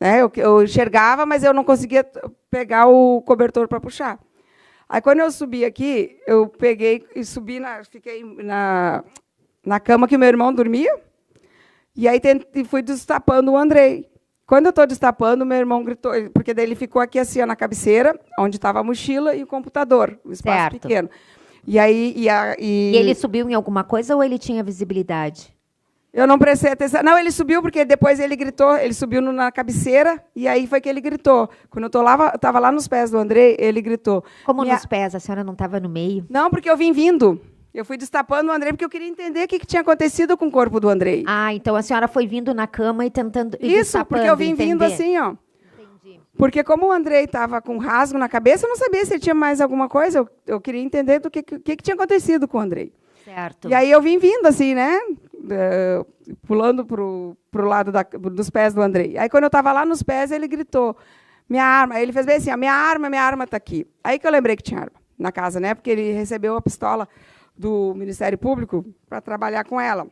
[SPEAKER 1] Né? Eu enxergava, mas eu não conseguia pegar o cobertor para puxar. Aí, quando eu subi aqui, eu peguei e subi, fiquei na cama que meu irmão dormia, e aí fui destapando o Andrei. Quando eu estou destapando, meu irmão gritou, porque daí ele ficou aqui assim, ó, na cabeceira, onde estava a mochila e o computador, o espaço
[SPEAKER 2] certo.
[SPEAKER 1] pequeno. E aí
[SPEAKER 2] E ele subiu em alguma coisa ou ele tinha visibilidade?
[SPEAKER 1] eu não prestei atenção. Não, ele subiu porque depois ele gritou, ele subiu na cabeceira e aí foi que ele gritou. Quando eu estava lá nos pés do Andrei, ele gritou.
[SPEAKER 2] Como nos pés? A senhora não estava no meio?
[SPEAKER 1] Não, porque eu vim vindo. Eu fui destapando o Andrei porque eu queria entender o que tinha acontecido com o corpo do Andrei.
[SPEAKER 2] Então a senhora foi vindo na cama e tentando...
[SPEAKER 1] Isso, porque eu vim vindo assim, ó.
[SPEAKER 2] Entendi.
[SPEAKER 1] Porque como o Andrei estava com um rasgo na cabeça, eu não sabia se ele tinha mais alguma coisa. Eu queria entender do que tinha acontecido com o Andrei.
[SPEAKER 2] Certo.
[SPEAKER 1] E aí eu vim vindo assim, né? Pulando pro lado dos pés do Andrei. Aí quando eu estava lá nos pés, ele gritou, minha arma. Aí ele fez bem assim, minha arma está aqui. Aí que eu lembrei que tinha arma na casa, né? Porque ele recebeu a pistola do Ministério Público para trabalhar com ela.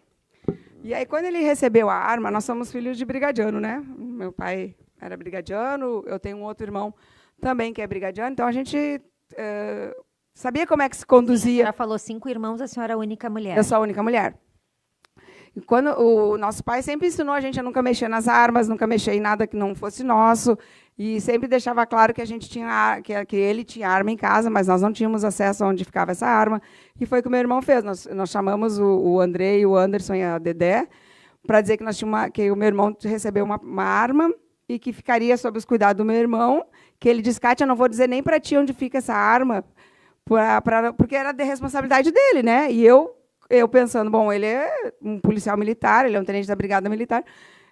[SPEAKER 1] E aí, quando ele recebeu a arma, nós somos filhos de brigadiano, né? Meu pai era brigadiano, eu tenho um outro irmão também que é brigadiano, então a gente sabia como é que se conduzia.
[SPEAKER 2] A senhora falou 5 irmãos, a senhora é a única mulher.
[SPEAKER 1] Eu sou a única mulher. E quando o nosso pai sempre ensinou a gente a nunca mexer nas armas, nunca mexer em nada que não fosse nosso, e sempre deixava claro que a gente tinha que ele tinha arma em casa, mas nós não tínhamos acesso a onde ficava essa arma. E foi o que o meu irmão fez. Nós chamamos o Andrei, o Anderson e a Dedé para dizer que o meu irmão recebeu uma arma e que ficaria sob os cuidados do meu irmão, que ele disse, Kátia, eu não vou dizer nem para ti onde fica essa arma, porque era de responsabilidade dele, né? E eu pensando, bom, ele é um policial militar, ele é um tenente da Brigada Militar,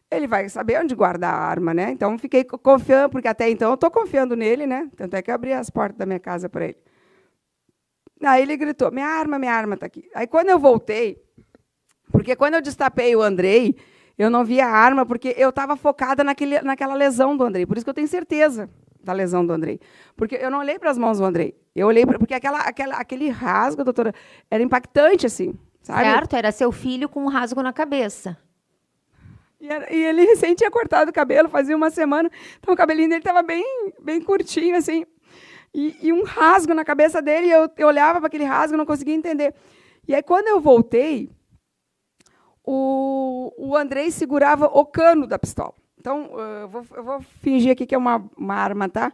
[SPEAKER 1] ele vai saber onde guardar a arma, né? Então, fiquei confiando, porque até então eu estou confiando nele, né? Tanto é que eu abri as portas da minha casa para ele. Aí ele gritou, minha arma está aqui. Aí, quando eu voltei, porque quando eu destapei o Andrei, Eu não via a arma porque eu estava focada naquela lesão do Andrei. Por isso que eu tenho certeza da lesão do Andrei. Porque eu não olhei para as mãos do Andrei. Eu olhei porque aquele rasgo, doutora, era impactante, assim, sabe?
[SPEAKER 2] Certo, era seu filho com um rasgo na cabeça.
[SPEAKER 1] E ele recém tinha cortado o cabelo, fazia uma semana. Então, o cabelinho dele estava bem curtinho, assim. E um rasgo na cabeça dele, e eu olhava para aquele rasgo e não conseguia entender. E aí, quando eu voltei, o Andrei segurava o cano da pistola. Então, eu vou fingir aqui que é uma arma, tá?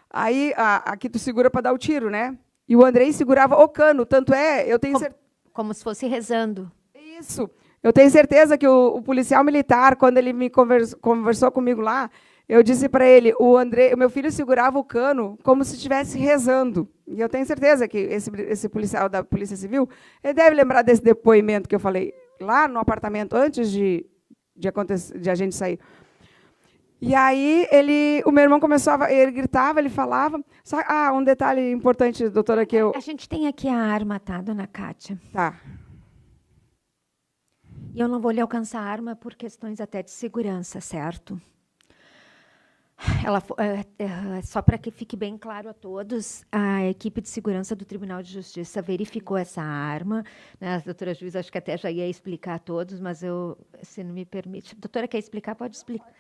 [SPEAKER 1] Aí, aqui tu segura para dar o tiro, né? E o Andrei segurava o cano. Tanto é, eu tenho certeza...
[SPEAKER 2] Como se fosse rezando.
[SPEAKER 1] Isso. Eu tenho certeza que o policial militar, quando ele me conversou comigo lá, eu disse para ele, o meu filho segurava o cano como se estivesse rezando. E eu tenho certeza que esse policial da Polícia Civil, ele deve lembrar desse depoimento que eu falei lá no apartamento, antes de a gente sair. E aí, o meu irmão ele gritava, ele falava... um detalhe importante, doutora, que eu...
[SPEAKER 2] A gente tem aqui a arma, tá, dona Kátia?
[SPEAKER 1] Tá.
[SPEAKER 2] E eu não vou lhe alcançar a arma por questões até de segurança, certo? Só para que fique bem claro a todos, a equipe de segurança do Tribunal de Justiça verificou essa arma. Né? A doutora juiz, acho que até já ia explicar a todos, mas se não me permite... Doutora, quer explicar? Pode explicar.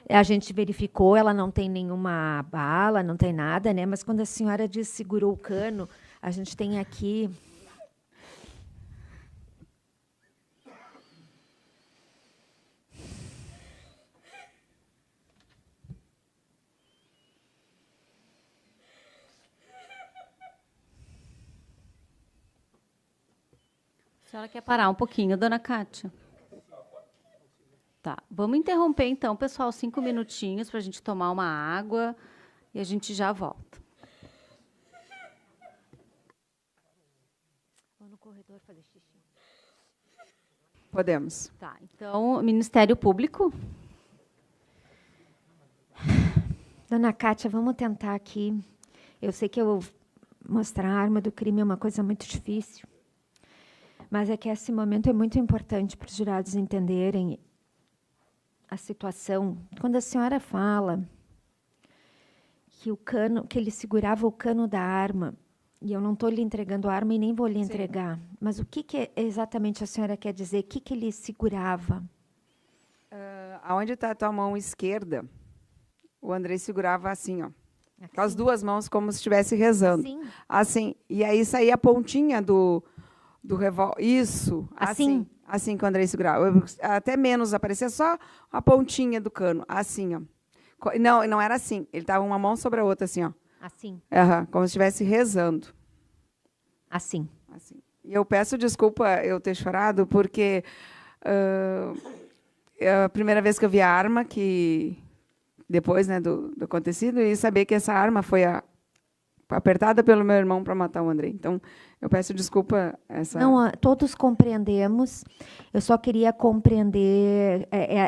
[SPEAKER 2] A gente verificou, ela não tem nenhuma bala, não tem nada, né? Mas quando a senhora diz segurou o cano, a gente tem aqui...
[SPEAKER 3] A senhora quer parar um pouquinho, dona Kátia? Tá, vamos interromper então, pessoal, 5 minutinhos para a gente tomar uma água e a gente já volta.
[SPEAKER 2] Vou no corredor fazer xixi.
[SPEAKER 1] Podemos.
[SPEAKER 3] Tá, então, Ministério Público.
[SPEAKER 2] Dona Kátia, vamos tentar aqui. Eu sei que mostrar a arma do crime é uma coisa muito difícil, mas é que esse momento é muito importante para os jurados entenderem a situação. Quando a senhora fala que ele segurava o cano da arma, e eu não estou lhe entregando a arma e nem vou lhe entregar, mas o que exatamente a senhora quer dizer? O que ele segurava?
[SPEAKER 1] Aonde está a tua mão esquerda, o Andrei segurava assim, ó. Com as duas mãos, como se estivesse rezando.
[SPEAKER 2] Assim?
[SPEAKER 1] Assim. E aí saía a pontinha do revólver. Isso.
[SPEAKER 2] Assim?
[SPEAKER 1] Assim que o Andrei segurava. Até menos, aparecia só a pontinha do cano. Assim, ó. Não era assim. Ele estava uma mão sobre a outra, assim, ó.
[SPEAKER 2] Assim?
[SPEAKER 1] Como se estivesse rezando.
[SPEAKER 2] Assim.
[SPEAKER 1] Assim. E eu peço desculpa eu ter chorado, porque é a primeira vez que eu vi a arma, depois, né, do acontecido, e saber que essa arma foi apertada pelo meu irmão para matar o Andrei. Então, eu peço desculpa.
[SPEAKER 2] Não, todos compreendemos. Eu só queria compreender.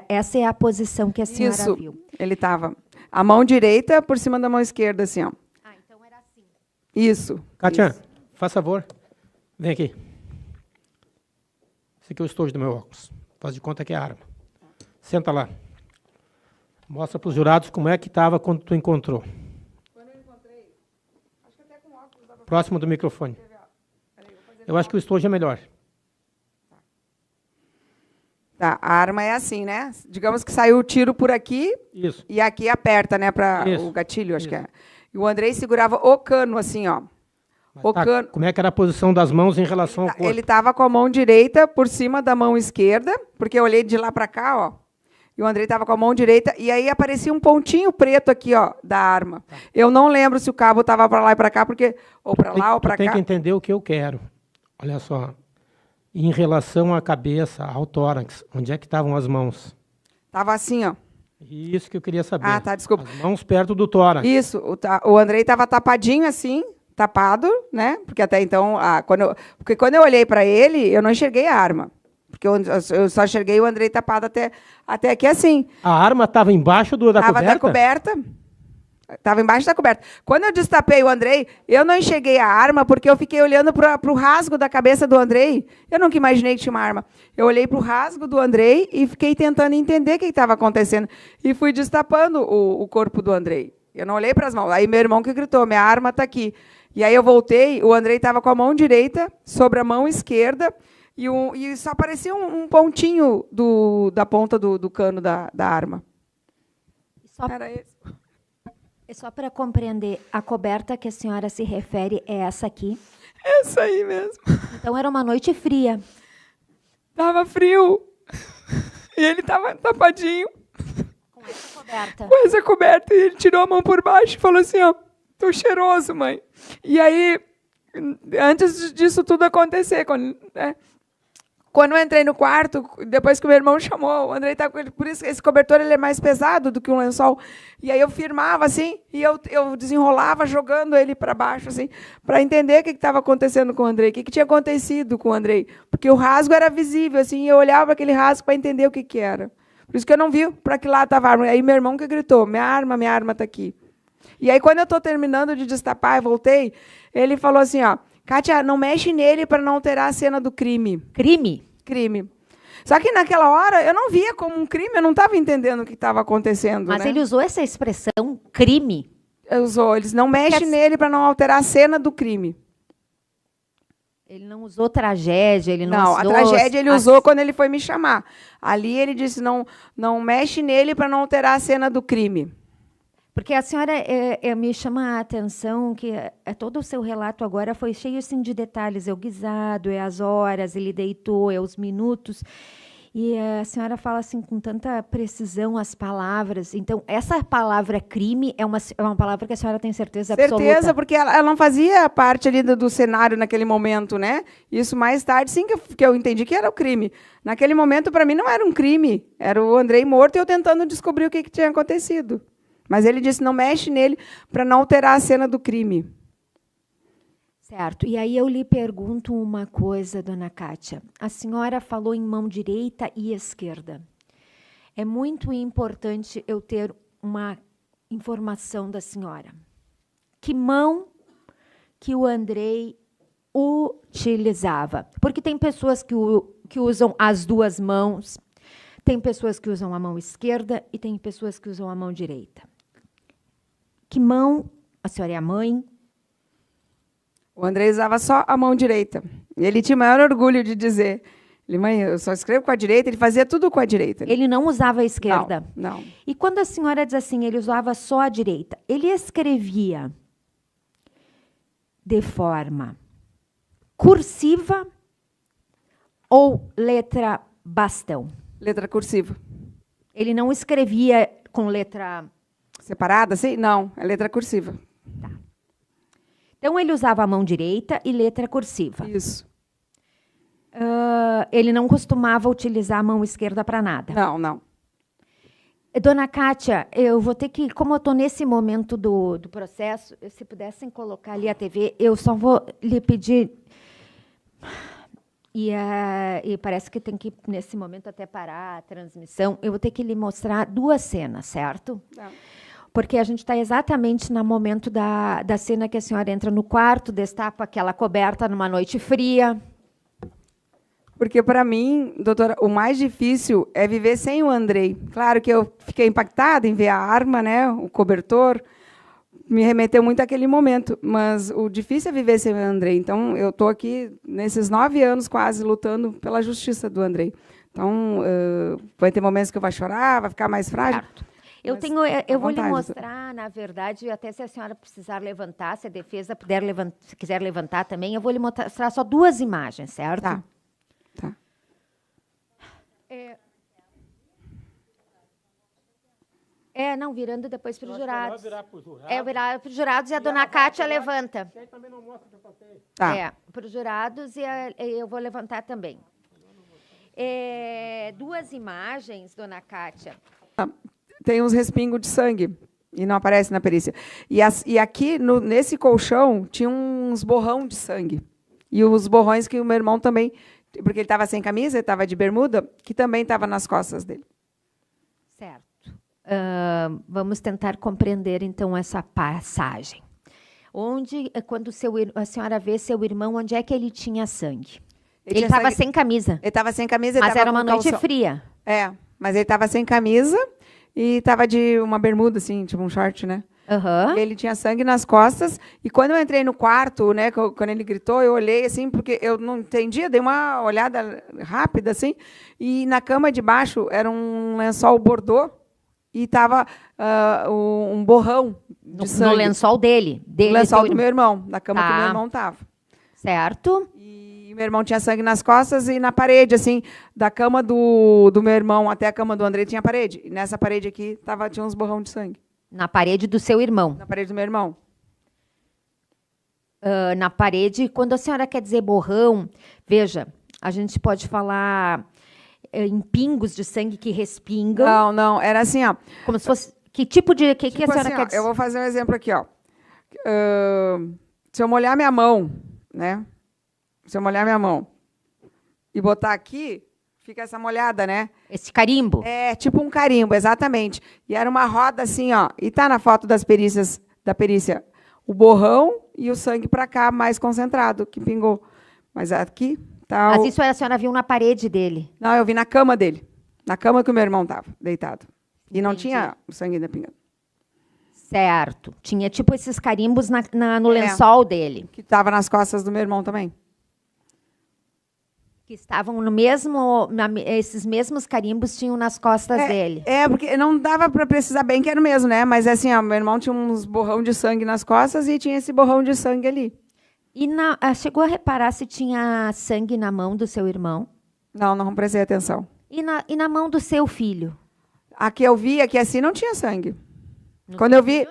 [SPEAKER 2] Essa é a posição que a senhora viu.
[SPEAKER 1] Ele estava a mão direita por cima da mão esquerda, assim, ó.
[SPEAKER 2] Então era assim.
[SPEAKER 1] Isso.
[SPEAKER 4] Kátia,
[SPEAKER 1] isso.
[SPEAKER 4] faz favor. Vem aqui. Esse aqui é o estojo do meu óculos. Faz de conta que é a arma. Senta lá. Mostra para os jurados como é que estava quando tu encontrou.
[SPEAKER 1] Quando eu encontrei, acho que até com óculos dá pra...
[SPEAKER 4] Próximo do microfone. Eu acho que o estojo é melhor.
[SPEAKER 1] Tá, a arma é assim, né? Digamos que saiu o tiro por aqui.
[SPEAKER 4] Isso.
[SPEAKER 1] E aqui aperta, né, para o gatilho, acho que é. E o Andrei segurava o cano, assim, ó. Cano.
[SPEAKER 4] Como é que era a posição das mãos em relação ao corpo?
[SPEAKER 1] Ele estava com a mão direita por cima da mão esquerda, porque eu olhei de lá para cá, ó. E o Andrei estava com a mão direita, e aí aparecia um pontinho preto aqui, ó, da arma. Tá. Eu não lembro se o cabo estava para lá e para cá, porque ou para lá ou para cá.
[SPEAKER 4] Tem que entender o que eu quero. Olha só. Em relação à cabeça, ao tórax, onde é que estavam as mãos?
[SPEAKER 1] Estava assim, ó.
[SPEAKER 4] Isso que eu queria saber.
[SPEAKER 1] Ah, tá, desculpa.
[SPEAKER 4] As mãos perto do tórax.
[SPEAKER 1] Isso, o Andrei estava tapadinho assim, tapado, né? Porque até então, porque quando eu olhei para ele, eu não enxerguei a arma. Porque eu só enxerguei o Andrei tapado até aqui assim.
[SPEAKER 4] A arma estava embaixo da coberta?
[SPEAKER 1] Estava da coberta. Estava embaixo da coberta. Quando eu destapei o Andrei, eu não enxerguei a arma, porque eu fiquei olhando para o rasgo da cabeça do Andrei. Eu nunca imaginei que tinha uma arma. Eu olhei para o rasgo do Andrei e fiquei tentando entender o que estava acontecendo. E fui destapando o corpo do Andrei. Eu não olhei para as mãos. Aí meu irmão que gritou, minha arma está aqui. E aí eu voltei, o Andrei estava com a mão direita sobre a mão esquerda, e só aparecia um pontinho da ponta do cano da arma. Era esse.
[SPEAKER 2] É só para compreender, a coberta que a senhora se refere é essa aqui?
[SPEAKER 1] Essa aí mesmo.
[SPEAKER 2] Então era uma noite fria.
[SPEAKER 1] Tava frio. E ele tava tapadinho.
[SPEAKER 2] Com essa coberta.
[SPEAKER 1] Com essa coberta. E ele tirou a mão por baixo e falou assim, ó, tô cheiroso, mãe. E aí, antes disso tudo acontecer, quando eu entrei no quarto, depois que o meu irmão chamou, o Andrei estava com ele, por isso esse cobertor ele é mais pesado do que um lençol. E aí eu firmava assim, e eu desenrolava jogando ele para baixo, assim, para entender o que estava acontecendo com o Andrei, o que tinha acontecido com o Andrei. Porque o rasgo era visível, assim, e eu olhava aquele rasgo para entender o que era. Por isso que eu não vi para que lado estava a arma. Aí meu irmão que gritou, minha arma está aqui. E aí, quando eu estou terminando de destapar e voltei, ele falou assim, ó, Kátia, não mexe nele para não alterar a cena do crime.
[SPEAKER 2] Crime?
[SPEAKER 1] Crime. Só que naquela hora eu não via como um crime, eu não estava entendendo o que estava acontecendo.
[SPEAKER 2] Mas
[SPEAKER 1] né?
[SPEAKER 2] ele usou essa expressão, crime?
[SPEAKER 1] Usou, eles não mexem nele para não alterar a cena do crime.
[SPEAKER 2] Ele não usou tragédia, ele não usou...
[SPEAKER 1] Não, a tragédia ele usou quando ele foi me chamar. Ali ele disse, não mexe nele para não alterar a cena do crime.
[SPEAKER 2] Porque a senhora me chama a atenção que todo o seu relato agora foi cheio assim, de detalhes. É o guisado, é as horas, ele deitou, é os minutos. E a senhora fala assim com tanta precisão as palavras. Então, essa palavra crime é uma palavra que a senhora tem certeza absoluta?
[SPEAKER 1] Certeza, porque ela não fazia parte ali do cenário naquele momento, né? Isso mais tarde, sim, que eu entendi que era o crime. Naquele momento, para mim, não era um crime. Era o Andrei morto e eu tentando descobrir o que tinha acontecido. Mas ele disse, não mexe nele para não alterar a cena do crime.
[SPEAKER 2] Certo. E aí eu lhe pergunto uma coisa, dona Kátia. A senhora falou em mão direita e esquerda. É muito importante eu ter uma informação da senhora. Que mão que o Andrei utilizava? Porque tem pessoas que usam as duas mãos, tem pessoas que usam a mão esquerda e tem pessoas que usam a mão direita. Que mão? A senhora é a mãe?
[SPEAKER 1] O Andrei usava só a mão direita. E ele tinha o maior orgulho de dizer, mãe, eu só escrevo com a direita, ele fazia tudo com a direita.
[SPEAKER 2] Ele não usava a esquerda?
[SPEAKER 1] Não.
[SPEAKER 2] E quando a senhora diz assim, ele usava só a direita, ele escrevia de forma cursiva ou letra bastão?
[SPEAKER 1] Letra cursiva.
[SPEAKER 2] Ele não escrevia com letra...
[SPEAKER 1] Separada, assim? Não, é letra cursiva.
[SPEAKER 2] Tá. Então, ele usava a mão direita e letra cursiva.
[SPEAKER 1] Isso.
[SPEAKER 2] Ele não costumava utilizar a mão esquerda para nada.
[SPEAKER 1] Não.
[SPEAKER 2] Dona Kátia, eu vou ter que, como eu estou nesse momento do processo, se pudessem colocar ali a TV, eu só vou lhe pedir... E parece que tem que, nesse momento, até parar a transmissão. Eu vou ter que lhe mostrar duas cenas, certo?
[SPEAKER 1] Não.
[SPEAKER 2] Porque a gente está exatamente no momento da cena que a senhora entra no quarto, destapa aquela coberta numa noite fria.
[SPEAKER 1] Porque, para mim, doutora, o mais difícil é viver sem o Andrei. Claro que eu fiquei impactada em ver a arma, né, o cobertor, me remeteu muito àquele momento, mas o difícil é viver sem o Andrei. Então, eu estou aqui, nesses 9 anos quase, lutando pela justiça do Andrei. Então, vai ter momentos que eu vou chorar, vai ficar mais frágil.
[SPEAKER 2] Certo. Eu vou lhe mostrar, na verdade, até se a senhora precisar levantar, se a defesa puder se quiser levantar também, eu vou lhe mostrar só duas imagens, certo?
[SPEAKER 1] Tá.
[SPEAKER 2] Não, virando depois para os jurados.
[SPEAKER 4] Virar para os jurados.
[SPEAKER 2] Virar para os jurados e a dona Kátia levanta.
[SPEAKER 4] Aí também não mostra que eu passei.
[SPEAKER 1] Tá.
[SPEAKER 2] Para os jurados e eu vou levantar também. Duas imagens, dona Kátia.
[SPEAKER 1] Tem uns respingos de sangue e não aparece na perícia. E aqui, nesse colchão, tinha uns borrão de sangue. E os borrões que o meu irmão também, porque ele estava sem camisa, ele estava de bermuda, que também estava nas costas dele.
[SPEAKER 2] Certo. Vamos tentar compreender, então, essa passagem. Quando a senhora vê seu irmão, onde é que ele tinha sangue? Ele estava sem camisa.
[SPEAKER 1] Ele estava sem camisa.
[SPEAKER 2] Mas era uma noite fria.
[SPEAKER 1] Mas ele estava sem camisa e estava de uma bermuda, assim, tipo um short, né?
[SPEAKER 2] Uhum.
[SPEAKER 1] Ele tinha sangue nas costas. E quando eu entrei no quarto, né, quando ele gritou, eu olhei assim, porque eu não entendia, dei uma olhada rápida, assim, e na cama de baixo era um lençol bordô e estava um borrão de sangue.
[SPEAKER 2] No lençol dele?
[SPEAKER 1] No lençol do meu irmão, da cama que o meu irmão estava.
[SPEAKER 2] Certo.
[SPEAKER 1] E meu irmão tinha sangue nas costas e na parede, assim, da cama do meu irmão até a cama do André tinha parede. E nessa parede aqui tinha uns borrão de sangue.
[SPEAKER 2] Na parede do seu irmão?
[SPEAKER 1] Na parede do meu irmão.
[SPEAKER 2] Na parede, quando a senhora quer dizer borrão, veja, a gente pode falar em pingos de sangue que respingam.
[SPEAKER 1] Não, era assim, ó.
[SPEAKER 2] Como se fosse... Que tipo de... que a senhora
[SPEAKER 1] assim,
[SPEAKER 2] quer dizer?
[SPEAKER 1] Eu vou fazer um exemplo aqui, ó. Se eu molhar minha mão, né? Se eu molhar minha mão e botar aqui, fica essa molhada, né?
[SPEAKER 2] Esse carimbo?
[SPEAKER 1] É, tipo um carimbo, exatamente. E era uma roda assim, ó. E tá na foto da perícia, o borrão e o sangue para cá, mais concentrado, que pingou. Mas aqui tá.
[SPEAKER 2] Mas isso a senhora viu na parede dele?
[SPEAKER 1] Não, eu vi na cama dele. Na cama que o meu irmão estava, deitado. E não tinha o sangue ainda pingando.
[SPEAKER 2] Certo. Tinha tipo esses carimbos no lençol dele.
[SPEAKER 1] Que estava nas costas do meu irmão também.
[SPEAKER 2] Que estavam no mesmo... esses mesmos carimbos tinham nas costas dele.
[SPEAKER 1] Porque não dava para precisar bem que era o mesmo, né? Mas assim, ó, meu irmão tinha uns borrão de sangue nas costas e tinha esse borrão de sangue ali.
[SPEAKER 2] E chegou a reparar se tinha sangue na mão do seu irmão?
[SPEAKER 1] Não prestei atenção.
[SPEAKER 2] E na mão do seu filho?
[SPEAKER 1] Aqui eu vi, aqui assim não tinha sangue.
[SPEAKER 2] Quando eu vi,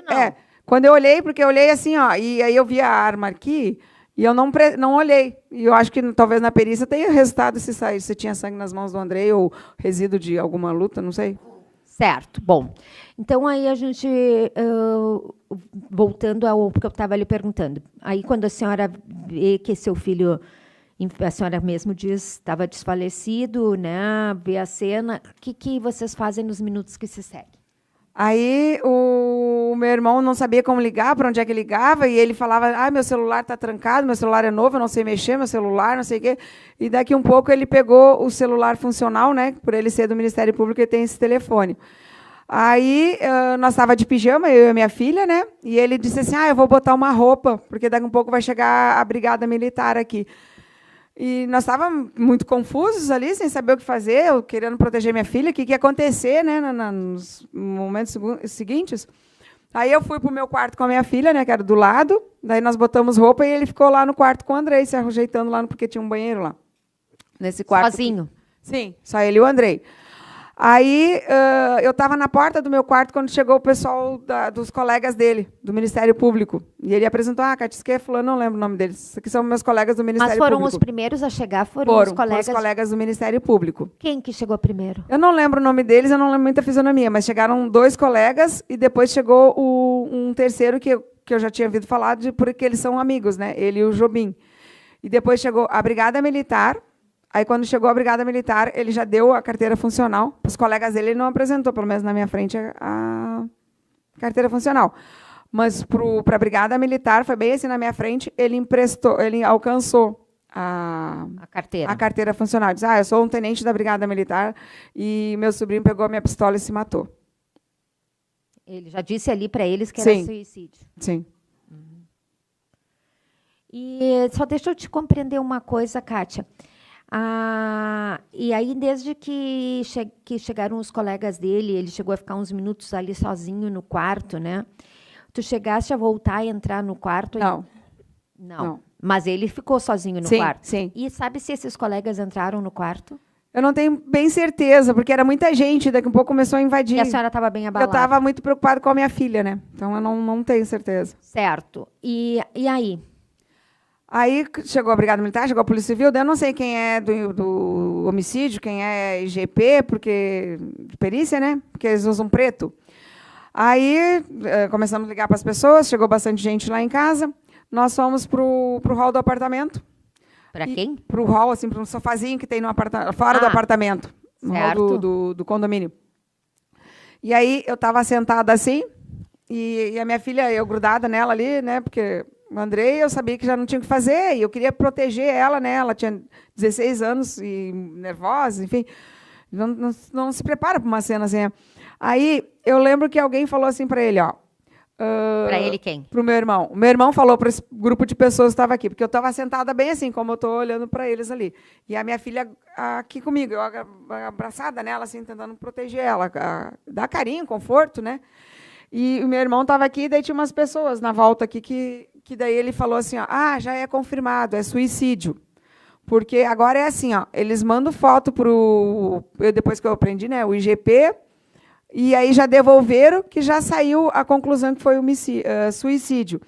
[SPEAKER 1] quando eu olhei, porque eu olhei assim, ó, e aí eu vi a arma aqui e eu não olhei. E eu acho que talvez na perícia tenha resultado se tinha sangue nas mãos do Andrei ou resíduo de alguma luta, não sei.
[SPEAKER 2] Certo. Bom, então aí a gente, voltando ao que eu estava lhe perguntando, aí quando a senhora vê que seu filho, a senhora mesmo diz, estava desfalecido, né, vê a cena, o que vocês fazem nos minutos que se seguem?
[SPEAKER 1] Aí o meu irmão não sabia como ligar, para onde é que ligava, e ele falava, meu celular está trancado, meu celular é novo, eu não sei mexer, meu celular, não sei o quê. E daqui um pouco ele pegou o celular funcional, né, por ele ser do Ministério Público, ele tem esse telefone. Aí nós estávamos de pijama, eu e a minha filha, né, e ele disse assim, eu vou botar uma roupa, porque daqui um pouco vai chegar a brigada militar aqui. E nós estávamos muito confusos ali, sem saber o que fazer, eu querendo proteger minha filha, o que ia acontecer, né, nos momentos seguintes. Aí eu fui para o meu quarto com a minha filha, né, que era do lado, daí nós botamos roupa e ele ficou lá no quarto com o Andrei, se ajeitando lá, porque tinha um banheiro lá. Nesse quarto.
[SPEAKER 2] Sozinho?
[SPEAKER 1] Sim, só ele e o Andrei. Aí eu estava na porta do meu quarto quando chegou o pessoal dos colegas dele, do Ministério Público. E ele apresentou, Katisque, fulano, não lembro o nome deles. Esses aqui são meus colegas do Ministério Público.
[SPEAKER 2] Mas foram os primeiros a chegar? Foram os
[SPEAKER 1] colegas do Ministério Público.
[SPEAKER 2] Quem que chegou primeiro?
[SPEAKER 1] Eu não lembro o nome deles, eu não lembro muita fisionomia, mas chegaram 2 colegas e depois chegou um terceiro que eu já tinha ouvido falar, porque eles são amigos, né? Ele e o Jobim. E depois chegou a Brigada Militar. Aí, quando chegou a Brigada Militar, ele já deu a carteira funcional. Para os colegas dele, ele não apresentou, pelo menos na minha frente, a carteira funcional. Mas para a Brigada Militar, foi bem assim na minha frente, ele alcançou a carteira funcional. Diz, eu sou um tenente da Brigada Militar e meu sobrinho pegou a minha pistola e se matou.
[SPEAKER 2] Ele já disse ali para eles que era suicídio.
[SPEAKER 1] Sim.
[SPEAKER 2] E só deixa eu te compreender uma coisa, Kátia. E aí, desde que chegaram os colegas dele, ele chegou a ficar uns minutos ali sozinho no quarto, né? Tu chegaste a voltar e entrar no quarto? Não. Mas ele ficou sozinho no quarto?
[SPEAKER 1] Sim.
[SPEAKER 2] E sabe se esses colegas entraram no quarto?
[SPEAKER 1] Eu não tenho bem certeza, porque era muita gente, daqui a pouco começou a invadir.
[SPEAKER 2] E a senhora estava bem abalada?
[SPEAKER 1] Eu estava muito preocupada com a minha filha, né? Então, eu não tenho certeza.
[SPEAKER 2] Certo. E aí?
[SPEAKER 1] Aí chegou a Brigada Militar, chegou a Polícia Civil, daí eu não sei quem é do homicídio, quem é IGP, porque de perícia, né? Porque eles usam preto. Aí começamos a ligar para as pessoas, chegou bastante gente lá em casa, nós fomos para o hall do apartamento.
[SPEAKER 2] Para quem?
[SPEAKER 1] Para o hall, assim, para um sofazinho que tem no fora do apartamento, no hall do condomínio. E aí eu estava sentada assim, e a minha filha, eu grudada nela ali, né? Porque o Andrei, eu sabia que já não tinha o que fazer, e eu queria proteger ela, né? Ela tinha 16 anos e nervosa, enfim. Não se prepara para uma cena assim. Aí eu lembro que alguém falou assim para ele, ó.
[SPEAKER 2] Para ele quem?
[SPEAKER 1] Para o meu irmão. O meu irmão falou para esse grupo de pessoas que estava aqui, porque eu estava sentada bem assim, como eu estou olhando para eles ali. E a minha filha aqui comigo, eu abraçada nela, assim, tentando proteger ela, dar carinho, conforto, né? E o meu irmão estava aqui, daí tinha umas pessoas na volta aqui que daí ele falou assim, ó, já é confirmado, é suicídio. Porque agora é assim, ó, eles mandam foto depois que eu aprendi, né, o IGP, e aí já devolveram que já saiu a conclusão que foi suicídio.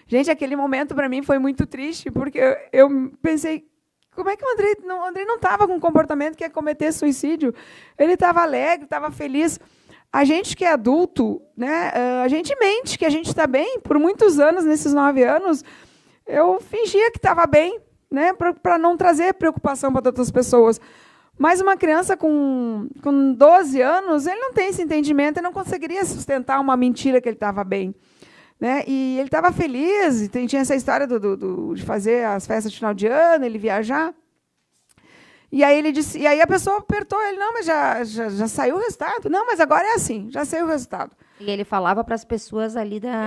[SPEAKER 1] Gente, aquele momento para mim foi muito triste, porque eu pensei, como é que o Andrei não estava com um comportamento que ia cometer suicídio? Ele estava alegre, estava feliz. A gente que é adulto, né, a gente mente que a gente está bem. Por muitos anos, nesses 9 anos, eu fingia que estava bem, né, para não trazer preocupação para outras pessoas. Mas uma criança com 12 anos, ele não tem esse entendimento, ele não conseguiria sustentar uma mentira que ele estava bem. Né? E ele estava feliz, e tinha essa história de fazer as festas de final de ano, ele viajar. E aí ele disse, e aí a pessoa apertou ele, não, mas já saiu o resultado. Não, mas agora é assim, já saiu o resultado.
[SPEAKER 2] E ele falava para as pessoas ali da...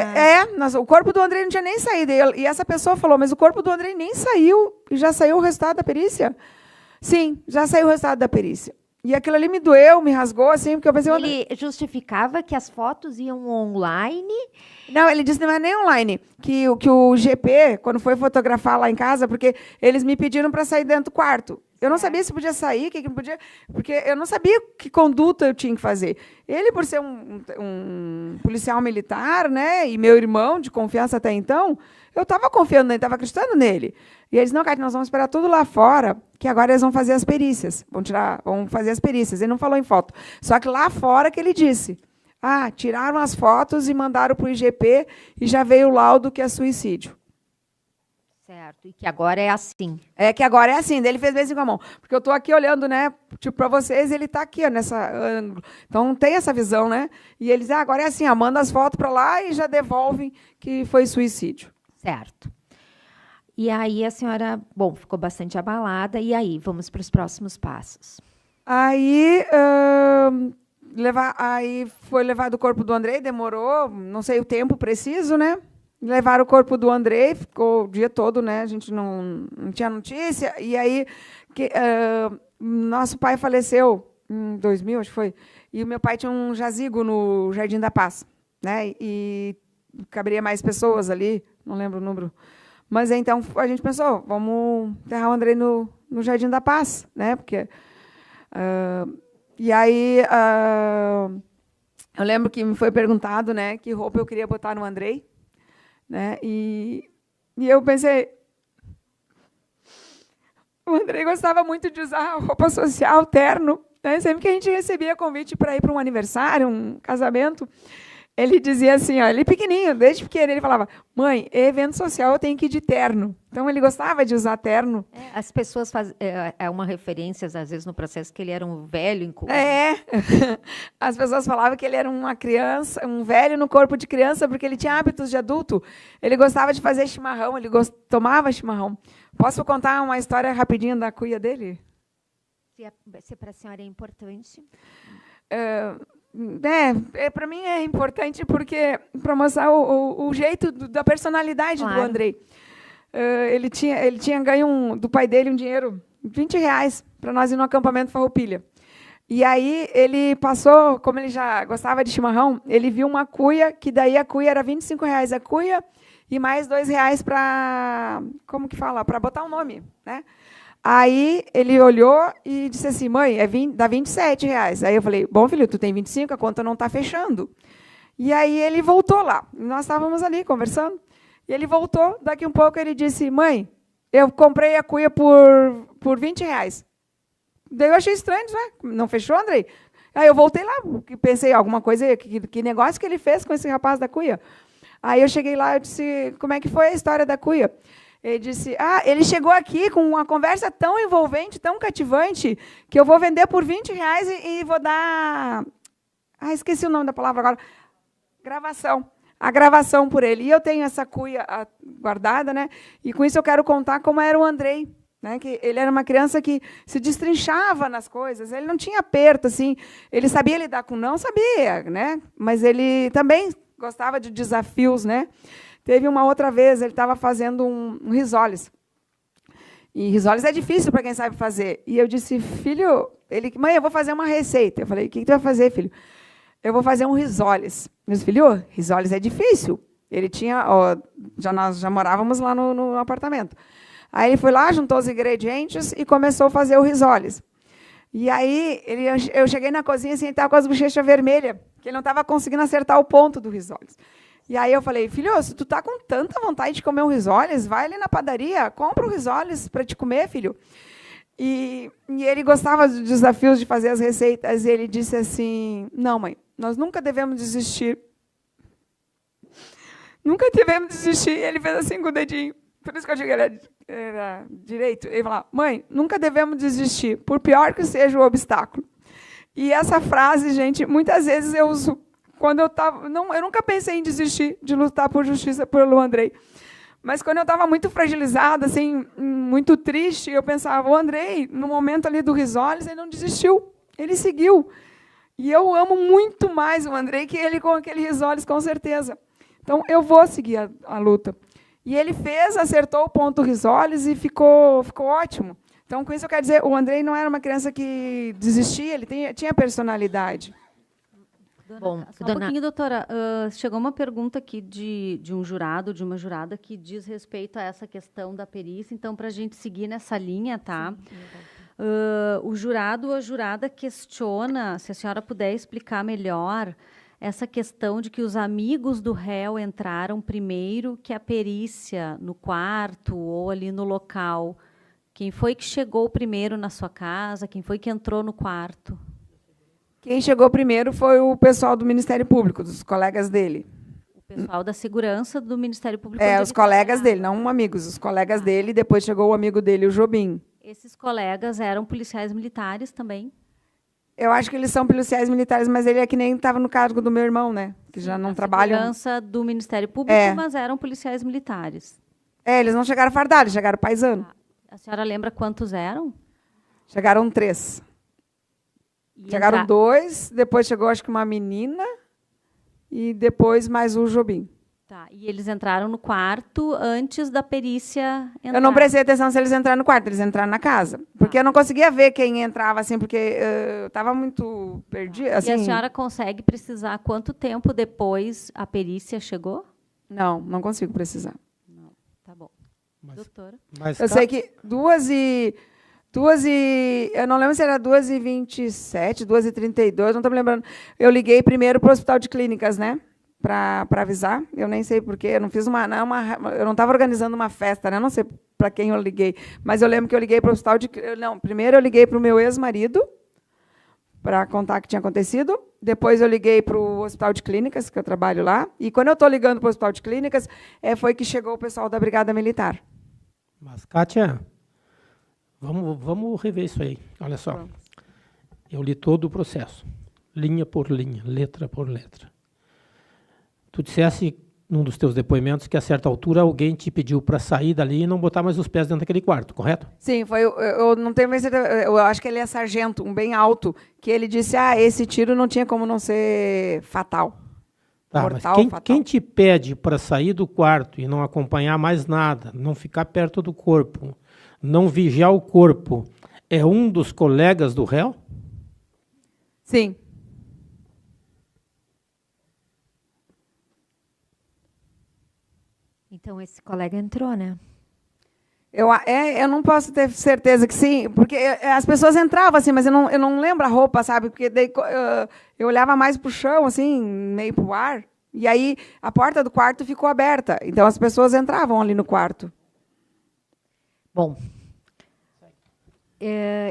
[SPEAKER 1] O corpo do Andrei não tinha nem saído. E essa pessoa falou, mas o corpo do Andrei nem saiu, e já saiu o resultado da perícia? Sim, já saiu o resultado da perícia. E aquilo ali me doeu, me rasgou, assim, porque eu pensei...
[SPEAKER 2] Ele justificava que as fotos iam online?
[SPEAKER 1] Não, ele disse que não é nem online. Que o GP, quando foi fotografar lá em casa, porque eles me pediram para sair dentro do quarto. Eu não sabia se podia sair, que não podia... Porque eu não sabia que conduta eu tinha que fazer. Ele, por ser um policial militar, né, e meu irmão, de confiança até então, eu estava confiando nele, estava acreditando nele. E eles, não, Cátia, nós vamos esperar tudo lá fora, que agora eles vão fazer as perícias. Vão fazer as perícias. Ele não falou em foto. Só que lá fora que ele disse. Tiraram as fotos e mandaram para o IGP e já veio o laudo que é suicídio.
[SPEAKER 2] Certo, e que agora é assim.
[SPEAKER 1] É que agora é assim, daí ele fez bem assim com a mão. Porque eu estou aqui olhando, né, tipo, para vocês, ele está aqui, ó, nessa ângulo. Então, tem essa visão, né? E eles, agora é assim, manda as fotos para lá e já devolvem que foi suicídio.
[SPEAKER 2] Certo. E aí a senhora, ficou bastante abalada. E aí, vamos para os próximos passos.
[SPEAKER 1] Aí, aí foi levado o corpo do Andrei, demorou, não sei o tempo preciso, né? Levaram o corpo do Andrei, ficou o dia todo, né? A gente não tinha notícia. E aí, nosso pai faleceu em 2000, acho que foi. E o meu pai tinha um jazigo no Jardim da Paz, né? E caberia mais pessoas ali, não lembro o número. Mas então a gente pensou, vamos enterrar o Andrei no Jardim da Paz, né? Porque e aí eu lembro que me foi perguntado, né, que roupa eu queria botar no Andrei. Né? E eu pensei, o Andrei gostava muito de usar roupa social, terno, né? Sempre que a gente recebia convite para ir para um aniversário, um casamento, ele dizia assim, ele pequenininho, desde pequeno, ele falava, mãe, evento social eu tenho que ir de terno. Então, ele gostava de usar terno.
[SPEAKER 2] As pessoas fazem uma referência, às vezes, no processo, que ele era um velho em corpo.
[SPEAKER 1] As pessoas falavam que ele era uma criança, um velho no corpo de criança, porque ele tinha hábitos de adulto. Ele gostava de fazer chimarrão, ele tomava chimarrão. Posso contar uma história rapidinho da cuia dele?
[SPEAKER 2] Se para a senhora é importante.
[SPEAKER 1] Para mim é importante porque para mostrar o jeito da personalidade do Andrei. Ele tinha ganho do pai dele um dinheiro, R$20, para nós ir no acampamento Farroupilha. E aí ele passou, como ele já gostava de chimarrão, ele viu uma cuia, que daí a cuia era R$25 a cuia e mais R$2 para, como que fala, para botar um nome, né? Aí ele olhou e disse assim, mãe, dá R$27. Aí eu falei, bom, filho, tu tem 25, a conta não está fechando. E aí ele voltou lá. Nós estávamos ali conversando. E ele voltou, daqui um pouco ele disse, mãe, eu comprei a cuia por R$20. Daí eu achei estranho, né? Não fechou, Andrei? Aí eu voltei lá, pensei, alguma coisa, que negócio que ele fez com esse rapaz da cuia? Aí eu cheguei lá e disse, como é que foi a história da cuia? Ele disse, ele chegou aqui com uma conversa tão envolvente, tão cativante, que eu vou vender por R$20 e vou dar esqueci o nome da palavra agora. Gravação. A gravação por ele. E eu tenho essa cuia guardada, né? E com isso eu quero contar como era o Andrei. Né, que ele era uma criança que se destrinchava nas coisas, ele não tinha aperto, assim, ele sabia lidar com não, sabia, né, mas ele também gostava de desafios. Né. Teve uma outra vez, ele estava fazendo um risoles, e risoles é difícil para quem sabe fazer, e eu disse, filho, mãe, eu vou fazer uma receita. Eu falei, o que tu vai fazer, filho? Eu vou fazer um risoles. Eu disse, filho, risoles é difícil. Ele tinha, nós já morávamos lá no apartamento. Aí ele foi lá, juntou os ingredientes e começou a fazer o risoles. E aí eu cheguei na cozinha assim, ele estava com as bochechas vermelhas, que ele não estava conseguindo acertar o ponto do risoles. E aí eu falei, filho, se tu está com tanta vontade de comer um risoles, vai ali na padaria, compra o risoles para te comer, filho. E ele gostava dos desafios de fazer as receitas, e ele disse assim, não, mãe, nós nunca devemos desistir. Nunca devemos desistir. E ele fez assim com o dedinho. Por isso que eu digo que ele era direito. Ele falava, mãe, nunca devemos desistir, por pior que seja o obstáculo. E essa frase, gente, muitas vezes eu uso quando eu estava... Eu nunca pensei em desistir de lutar por justiça pelo Andrei. Mas quando eu estava muito fragilizada, assim, muito triste, eu pensava, o Andrei, no momento ali do risoles, ele não desistiu, ele seguiu. E eu amo muito mais o Andrei que ele com aquele risoles, com certeza. Então, eu vou seguir a luta. E ele fez, acertou o ponto risoles e ficou ótimo. Então, com isso, eu quero dizer, o Andrei não era uma criança que desistia, ele tinha personalidade.
[SPEAKER 3] Bom, só um pouquinho, doutora. Chegou uma pergunta aqui de um jurado, de uma jurada, que diz respeito a essa questão da perícia. Então, para a gente seguir nessa linha, tá? O jurado ou a jurada questiona, se a senhora puder explicar melhor, essa questão de que os amigos do réu entraram primeiro que a perícia no quarto ou ali no local. Quem foi que chegou primeiro na sua casa? Quem foi que entrou no quarto?
[SPEAKER 1] Quem chegou primeiro foi o pessoal do Ministério Público, dos colegas dele.
[SPEAKER 3] O pessoal da segurança do Ministério Público.
[SPEAKER 1] Os colegas dele, não amigos, os colegas dele, depois chegou o amigo dele, o Jobim.
[SPEAKER 3] Esses colegas eram policiais militares também?
[SPEAKER 1] Eu acho que eles são policiais militares, mas ele é que nem estava no cargo do meu irmão, né? Que já não trabalham.
[SPEAKER 3] Segurança do Ministério Público, mas eram policiais militares.
[SPEAKER 1] Eles não chegaram fardados, chegaram paisano.
[SPEAKER 3] A senhora lembra quantos eram?
[SPEAKER 1] Chegaram 3. Chegaram 2, depois chegou, acho que uma menina, e depois mais o Jobim.
[SPEAKER 3] Tá, e eles entraram no quarto antes da perícia entrar.
[SPEAKER 1] Eu não prestei atenção se eles entraram no quarto, eles entraram na casa. Porque eu não conseguia ver quem entrava, assim, porque eu estava muito perdida. Assim.
[SPEAKER 3] E a senhora consegue precisar quanto tempo depois a perícia chegou?
[SPEAKER 1] Não consigo precisar.
[SPEAKER 3] Não, tá bom.
[SPEAKER 4] Doutora?
[SPEAKER 1] Eu sei que 2 e... eu não lembro se era 2h27, 2h32, não estou me lembrando. Eu liguei primeiro para o Hospital de Clínicas, né? Para avisar. Eu nem sei porquê, eu não fiz eu não estava organizando uma festa, né? Eu não sei para quem eu liguei, mas eu lembro que eu liguei para o Hospital de... Não, primeiro eu liguei para o meu ex-marido, para contar o que tinha acontecido. Depois eu liguei para o Hospital de Clínicas, que eu trabalho lá. E quando eu estou ligando para o Hospital de Clínicas, foi que chegou o pessoal da Brigada Militar.
[SPEAKER 4] Mas, Kátia, vamos rever isso aí. Olha só. Eu li todo o processo, linha por linha, letra por letra. Tu dissesse, num dos teus depoimentos, que a certa altura alguém te pediu para sair dali e não botar mais os pés dentro daquele quarto, correto?
[SPEAKER 1] Sim, foi. Eu não tenho certeza, eu acho que ele é sargento, um bem alto, que ele disse, esse tiro não tinha como não ser fatal.
[SPEAKER 4] Tá,
[SPEAKER 1] mortal,
[SPEAKER 4] mas
[SPEAKER 1] fatal.
[SPEAKER 4] Quem te pede para sair do quarto e não acompanhar mais nada, não ficar perto do corpo, não vigiar o corpo, é um dos colegas do réu?
[SPEAKER 1] Sim.
[SPEAKER 2] Então, esse colega entrou, né?
[SPEAKER 1] Eu não posso ter certeza que sim, porque as pessoas entravam assim, mas eu não lembro a roupa, sabe? Porque daí, eu olhava mais para o chão, assim, meio para o ar, e aí a porta do quarto ficou aberta. Então, as pessoas entravam ali no quarto.
[SPEAKER 2] Bom,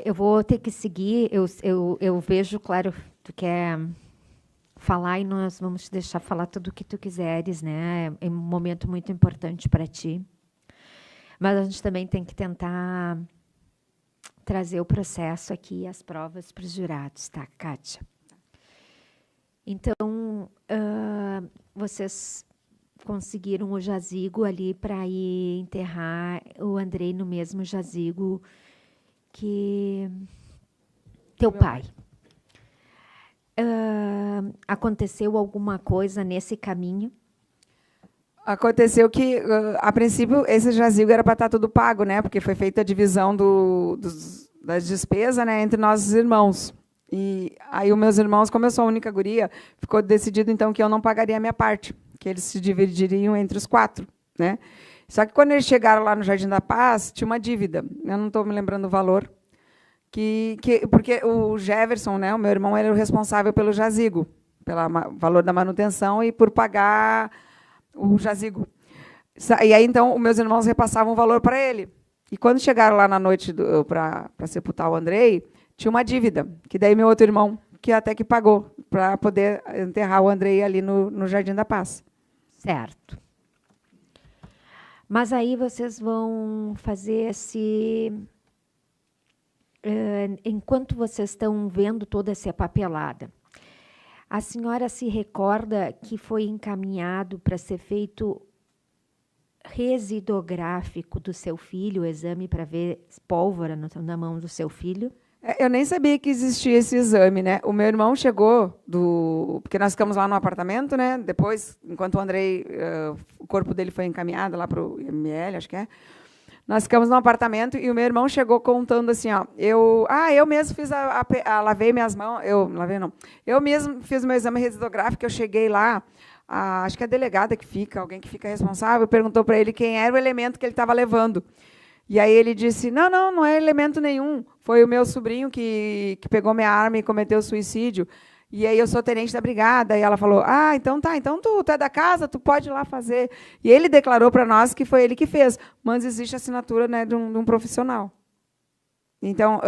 [SPEAKER 2] eu vou ter que seguir. Eu vejo, claro, tu quer falar e nós vamos te deixar falar tudo o que tu quiseres, né? É um momento muito importante para ti. Mas a gente também tem que tentar trazer o processo aqui e as provas para os jurados, tá, Kátia? Então, vocês conseguiram o jazigo ali para ir enterrar o Andrei no mesmo jazigo que teu pai. Aconteceu alguma coisa nesse caminho?
[SPEAKER 1] Aconteceu que, a princípio, esse jazigo era para estar tudo pago, né? Porque foi feita a divisão das despesas, né, entre nós irmãos. E aí os meus irmãos, como eu sou a única guria, ficou decidido então que eu não pagaria a minha parte, que eles se dividiriam entre os 4, né? Só que quando eles chegaram lá no Jardim da Paz, tinha uma dívida. Eu não estou me lembrando o valor, porque o Jefferson, né, o meu irmão, era o responsável pelo jazigo, pelo valor da manutenção e por pagar o jazigo. E aí, então, os meus irmãos repassavam o valor para ele. E quando chegaram lá na noite para sepultar o Andrei, tinha uma dívida, que daí meu outro irmão, que até que pagou, para poder enterrar o Andrei ali no Jardim da Paz.
[SPEAKER 2] Certo. Mas aí vocês vão fazer esse... enquanto vocês estão vendo toda essa papelada, a senhora se recorda que foi encaminhado para ser feito residográfico do seu filho, o exame para ver pólvora na mão do seu filho?
[SPEAKER 1] Eu nem sabia que existia esse exame, né? O meu irmão chegou porque nós ficamos lá no apartamento, né? Depois, enquanto o Andrei, o corpo dele foi encaminhado lá para o IML, acho que é. Nós ficamos no apartamento e o meu irmão chegou contando assim, ó, eu mesmo fiz lavei minhas mãos, eu mesmo fiz o meu exame residográfico, eu cheguei lá, acho que a delegada que fica, alguém que fica responsável, perguntou para ele quem era o elemento que ele estava levando. E aí ele disse, não é elemento nenhum, foi o meu sobrinho que pegou minha arma e cometeu suicídio. E aí eu sou tenente da brigada. E ela falou, então tá, então tu é da casa, tu pode ir lá fazer. E ele declarou para nós que foi ele que fez, mas existe a assinatura, né, de um profissional. Então,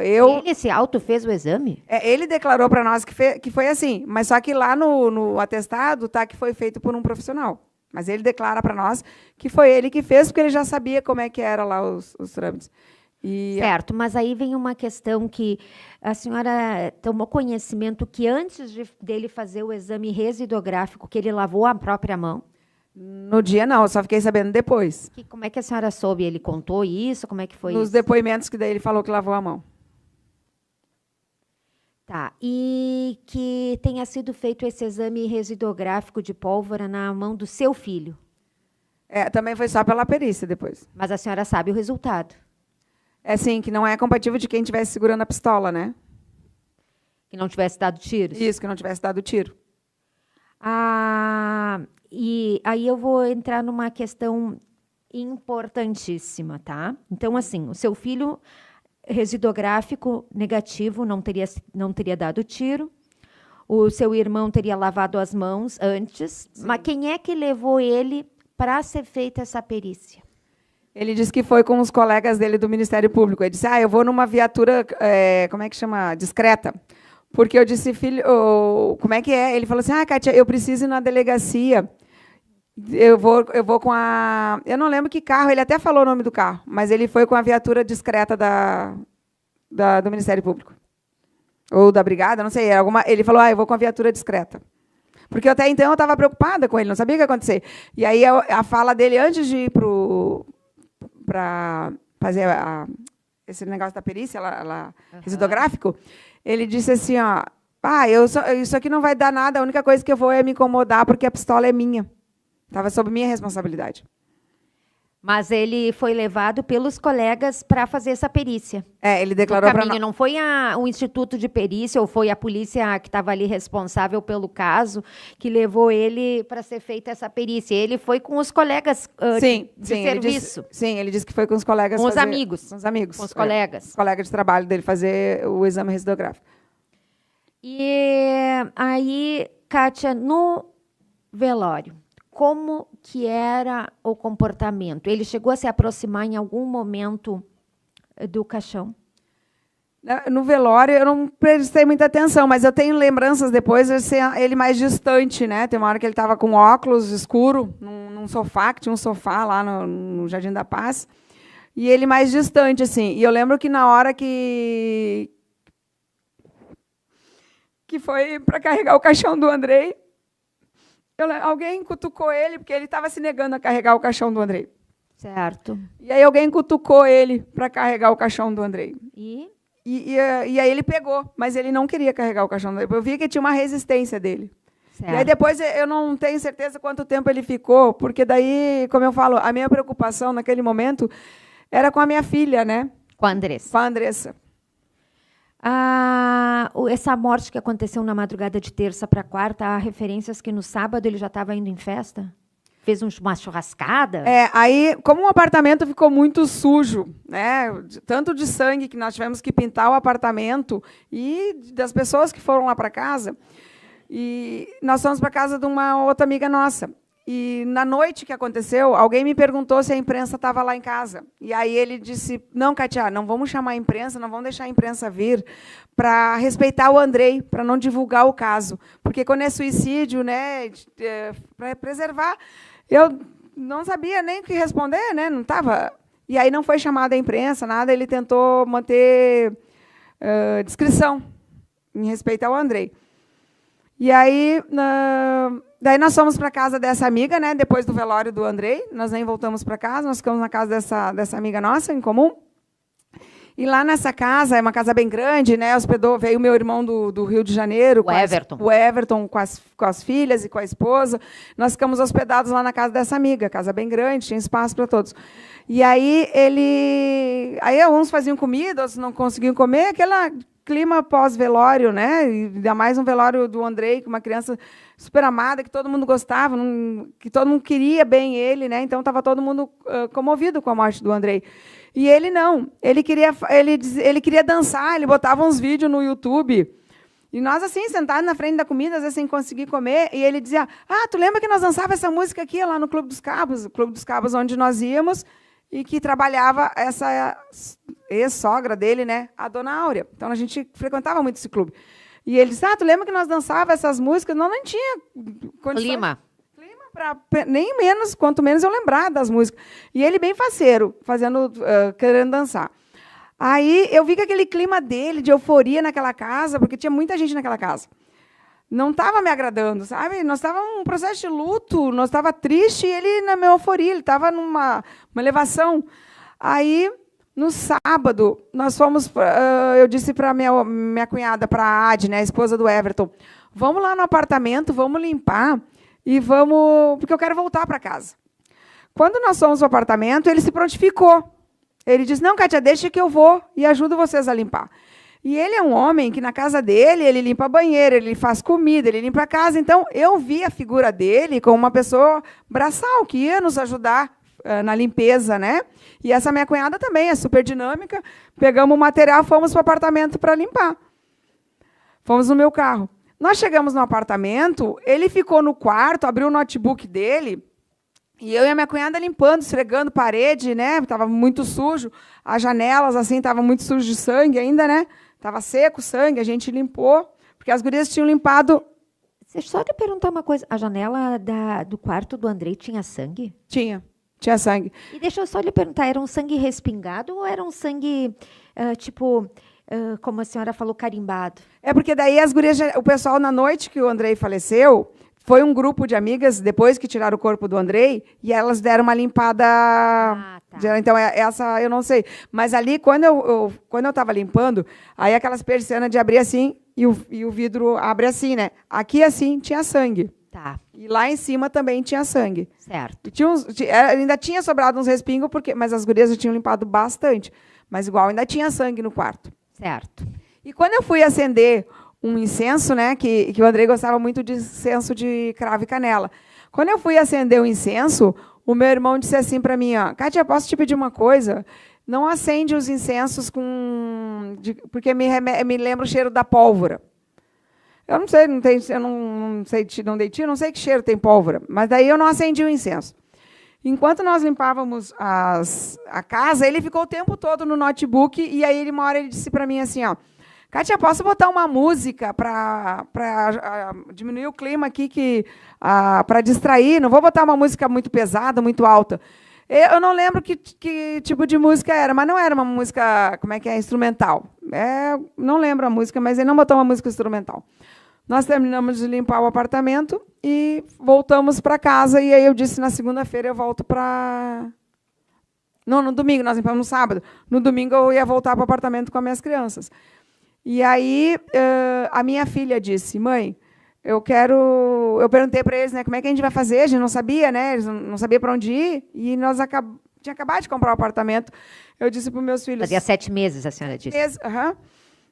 [SPEAKER 2] Ele se fez o exame?
[SPEAKER 1] Ele declarou para nós que foi assim, mas só que lá no atestado tá que foi feito por um profissional. Mas ele declara para nós que foi ele que fez, porque ele já sabia como é que era lá os trâmites.
[SPEAKER 2] Certo, mas aí vem uma questão que a senhora tomou conhecimento que antes dele fazer o exame residográfico, que ele lavou a própria mão?
[SPEAKER 1] No dia não, eu só fiquei sabendo depois.
[SPEAKER 2] Como é que a senhora soube? Ele contou isso? Como é que foi isso?
[SPEAKER 1] Nos depoimentos que daí ele falou que lavou a mão.
[SPEAKER 2] Tá, e que tenha sido feito esse exame residográfico de pólvora na mão do seu filho?
[SPEAKER 1] Também foi só pela perícia depois.
[SPEAKER 2] Mas a senhora sabe o resultado?
[SPEAKER 1] Sim, que não é compatível de quem estivesse segurando a pistola, né?
[SPEAKER 2] Que não tivesse dado tiros?
[SPEAKER 1] Isso, que não tivesse dado tiro.
[SPEAKER 2] E aí eu vou entrar numa questão importantíssima, tá? Então, assim, o seu filho residográfico negativo, não teria dado tiro. O seu irmão teria lavado as mãos antes. Sim. Mas quem é que levou ele para ser feita essa perícia?
[SPEAKER 1] Ele disse que foi com os colegas dele do Ministério Público. Ele disse, eu vou numa viatura, como é que chama? Discreta. Porque eu disse, filho, como é que é? Ele falou assim, Kátia, eu preciso ir na delegacia. Eu vou com a... Eu não lembro que carro, ele até falou o nome do carro, mas ele foi com a viatura discreta do Ministério Público. Ou da Brigada, não sei. Ele falou, eu vou com a viatura discreta. Porque até então eu estava preocupada com ele, não sabia o que ia acontecer. E aí a fala dele, antes de ir para fazer esse negócio da perícia residográfico, ele disse assim, isso aqui não vai dar nada, a única coisa que eu vou é me incomodar porque a pistola é minha. Estava sob minha responsabilidade.
[SPEAKER 2] Mas ele foi levado pelos colegas para fazer essa perícia.
[SPEAKER 1] Ele declarou para nós.
[SPEAKER 2] Não foi o Instituto de Perícia ou foi a polícia que estava ali responsável pelo caso que levou ele para ser feita essa perícia. Ele foi com os colegas de serviço.
[SPEAKER 1] Ele disse que foi com os colegas.
[SPEAKER 2] Com os amigos.
[SPEAKER 1] Com os amigos.
[SPEAKER 2] Com os colegas.
[SPEAKER 1] Os colegas de trabalho dele fazer o exame residográfico.
[SPEAKER 2] E aí, Kátia, no velório, como que era o comportamento? Ele chegou a se aproximar em algum momento do caixão?
[SPEAKER 1] No velório, eu não prestei muita atenção, mas eu tenho lembranças depois de ser ele mais distante, né? Tem uma hora que ele estava com óculos escuro, num sofá, que tinha um sofá lá no Jardim da Paz, e ele mais distante, assim. E eu lembro que na hora que que foi para carregar o caixão do Andrei. Alguém cutucou ele, porque ele estava se negando a carregar o caixão do Andrei.
[SPEAKER 2] Certo.
[SPEAKER 1] E aí alguém cutucou ele para carregar o caixão do Andrei. E aí ele pegou, mas ele não queria carregar o caixão do Andrei. Eu vi que tinha uma resistência dele.
[SPEAKER 2] Certo.
[SPEAKER 1] E aí depois eu não tenho certeza quanto tempo ele ficou, porque daí, como eu falo, a minha preocupação naquele momento era com a minha filha, né?
[SPEAKER 2] Com a Andressa.
[SPEAKER 1] Com a Andressa.
[SPEAKER 2] Essa morte que aconteceu na madrugada de terça para quarta, há referências que no sábado ele já estava indo em festa? Fez uma churrascada?
[SPEAKER 1] Aí, como o apartamento ficou muito sujo, né, tanto de sangue que nós tivemos que pintar o apartamento e das pessoas que foram lá para casa, e nós fomos para casa de uma outra amiga nossa. E na noite que aconteceu, alguém me perguntou se a imprensa estava lá em casa. E aí ele disse, não, Kátia, não vamos chamar a imprensa, não vamos deixar a imprensa vir para respeitar o Andrei, para não divulgar o caso. Porque quando é suicídio, né, para preservar, eu não sabia nem o que responder, né, não estava. E aí não foi chamada a imprensa, nada, ele tentou manter discrição em respeito ao Andrei. E aí, daí nós fomos para a casa dessa amiga, né, depois do velório do Andrei, nós nem voltamos para casa, nós ficamos na casa dessa amiga nossa, em comum. E lá nessa casa, é uma casa bem grande, né, veio meu irmão do Rio de Janeiro, o Everton com as filhas e com a esposa. Nós ficamos hospedados lá na casa dessa amiga, casa bem grande, tinha espaço para todos. E aí uns faziam comida, outros não conseguiam comer, aquela clima pós-velório, né? E ainda mais um velório do Andrei, com uma criança super amada, que todo mundo gostava, que todo mundo queria bem ele, né? Então estava todo mundo comovido com a morte do Andrei. E ele não. Ele queria dançar, ele botava uns vídeos no YouTube. E nós, assim, sentados na frente da comida, às vezes sem conseguir comer, e ele dizia, tu lembra que nós dançávamos essa música aqui, lá no Clube dos Cabos, onde nós íamos, e que trabalhava essa ex-sogra dele, né, a dona Áurea. Então, a gente frequentava muito esse clube. E ele disse, tu lembra que nós dançávamos essas músicas? Não tinha condição. Clima para nem menos, quanto menos eu lembrar das músicas. E ele bem faceiro, querendo dançar. Aí eu vi que aquele clima dele, de euforia naquela casa, porque tinha muita gente naquela casa, não estava me agradando, sabe? Nós estávamos num processo de luto, nós estávamos tristes, e ele na minha euforia, ele estava numa elevação. Aí, no sábado, nós fomos, eu disse para minha cunhada, para a Adi, né, a esposa do Everton, vamos lá no apartamento, vamos limpar, e vamos, porque eu quero voltar para casa. Quando nós fomos no apartamento, ele se prontificou. Ele disse, não, Kátia, deixa que eu vou e ajudo vocês a limpar. E ele é um homem que, na casa dele, ele limpa a banheira, ele faz comida, ele limpa a casa. Então, eu vi a figura dele como uma pessoa braçal, que ia nos ajudar na limpeza, né? E essa minha cunhada também é super dinâmica. Pegamos o material, fomos para o apartamento para limpar. Fomos no meu carro. Nós chegamos no apartamento, ele ficou no quarto, abriu o notebook dele, e eu e a minha cunhada limpando, esfregando parede, né? Estava muito sujo, as janelas assim estavam muito sujas de sangue ainda, né? Estava seco o sangue, a gente limpou, porque as gurias tinham limpado.
[SPEAKER 2] Deixa eu só te perguntar uma coisa, a janela do quarto do Andrei tinha sangue?
[SPEAKER 1] Tinha sangue.
[SPEAKER 2] E deixa eu só lhe perguntar, era um sangue respingado ou era um sangue, como a senhora falou, carimbado?
[SPEAKER 1] É porque daí as gurias, o pessoal, na noite que o Andrei faleceu, foi um grupo de amigas, depois que tiraram o corpo do Andrei, e elas deram uma limpada. Tá. Então, essa eu não sei. Mas ali, quando eu estava limpando, aí aquelas persianas de abrir assim, e o vidro abre assim, né? Aqui, assim, tinha sangue.
[SPEAKER 2] Tá.
[SPEAKER 1] E lá em cima também tinha sangue.
[SPEAKER 2] Certo.
[SPEAKER 1] E ainda tinha sobrado uns respingos, mas as gurias já tinham limpado bastante. Mas, igual, ainda tinha sangue no quarto.
[SPEAKER 2] Certo.
[SPEAKER 1] E quando eu fui acender um incenso, né, que o Andrei gostava muito de incenso de cravo e canela. Quando eu fui acender o incenso, o meu irmão disse assim para mim, Kátia, posso te pedir uma coisa? Não acende os incensos porque me lembra o cheiro da pólvora. Eu não sei, não sei que cheiro tem pólvora, mas daí eu não acendi o incenso. Enquanto nós limpávamos a casa, ele ficou o tempo todo no notebook, e aí uma hora ele disse para mim assim, Kátia, posso botar uma música para diminuir o clima aqui, para distrair? Não vou botar uma música muito pesada, muito alta. Eu não lembro que tipo de música era, mas não era uma música, instrumental. Não lembro a música, mas ele não botou uma música instrumental. Nós terminamos de limpar o apartamento e voltamos para casa. E aí eu disse, na segunda-feira eu volto para... Não, no domingo, nós limpamos no sábado. No domingo eu ia voltar para o apartamento com as minhas crianças. E aí a minha filha disse, mãe, eu perguntei para eles, né, como é que a gente vai fazer? A gente não sabia, né? Eles não sabiam para onde ir. E nós tinha acabado de comprar o apartamento. Eu disse para os meus filhos...
[SPEAKER 2] Fazia 7 meses, a senhora disse.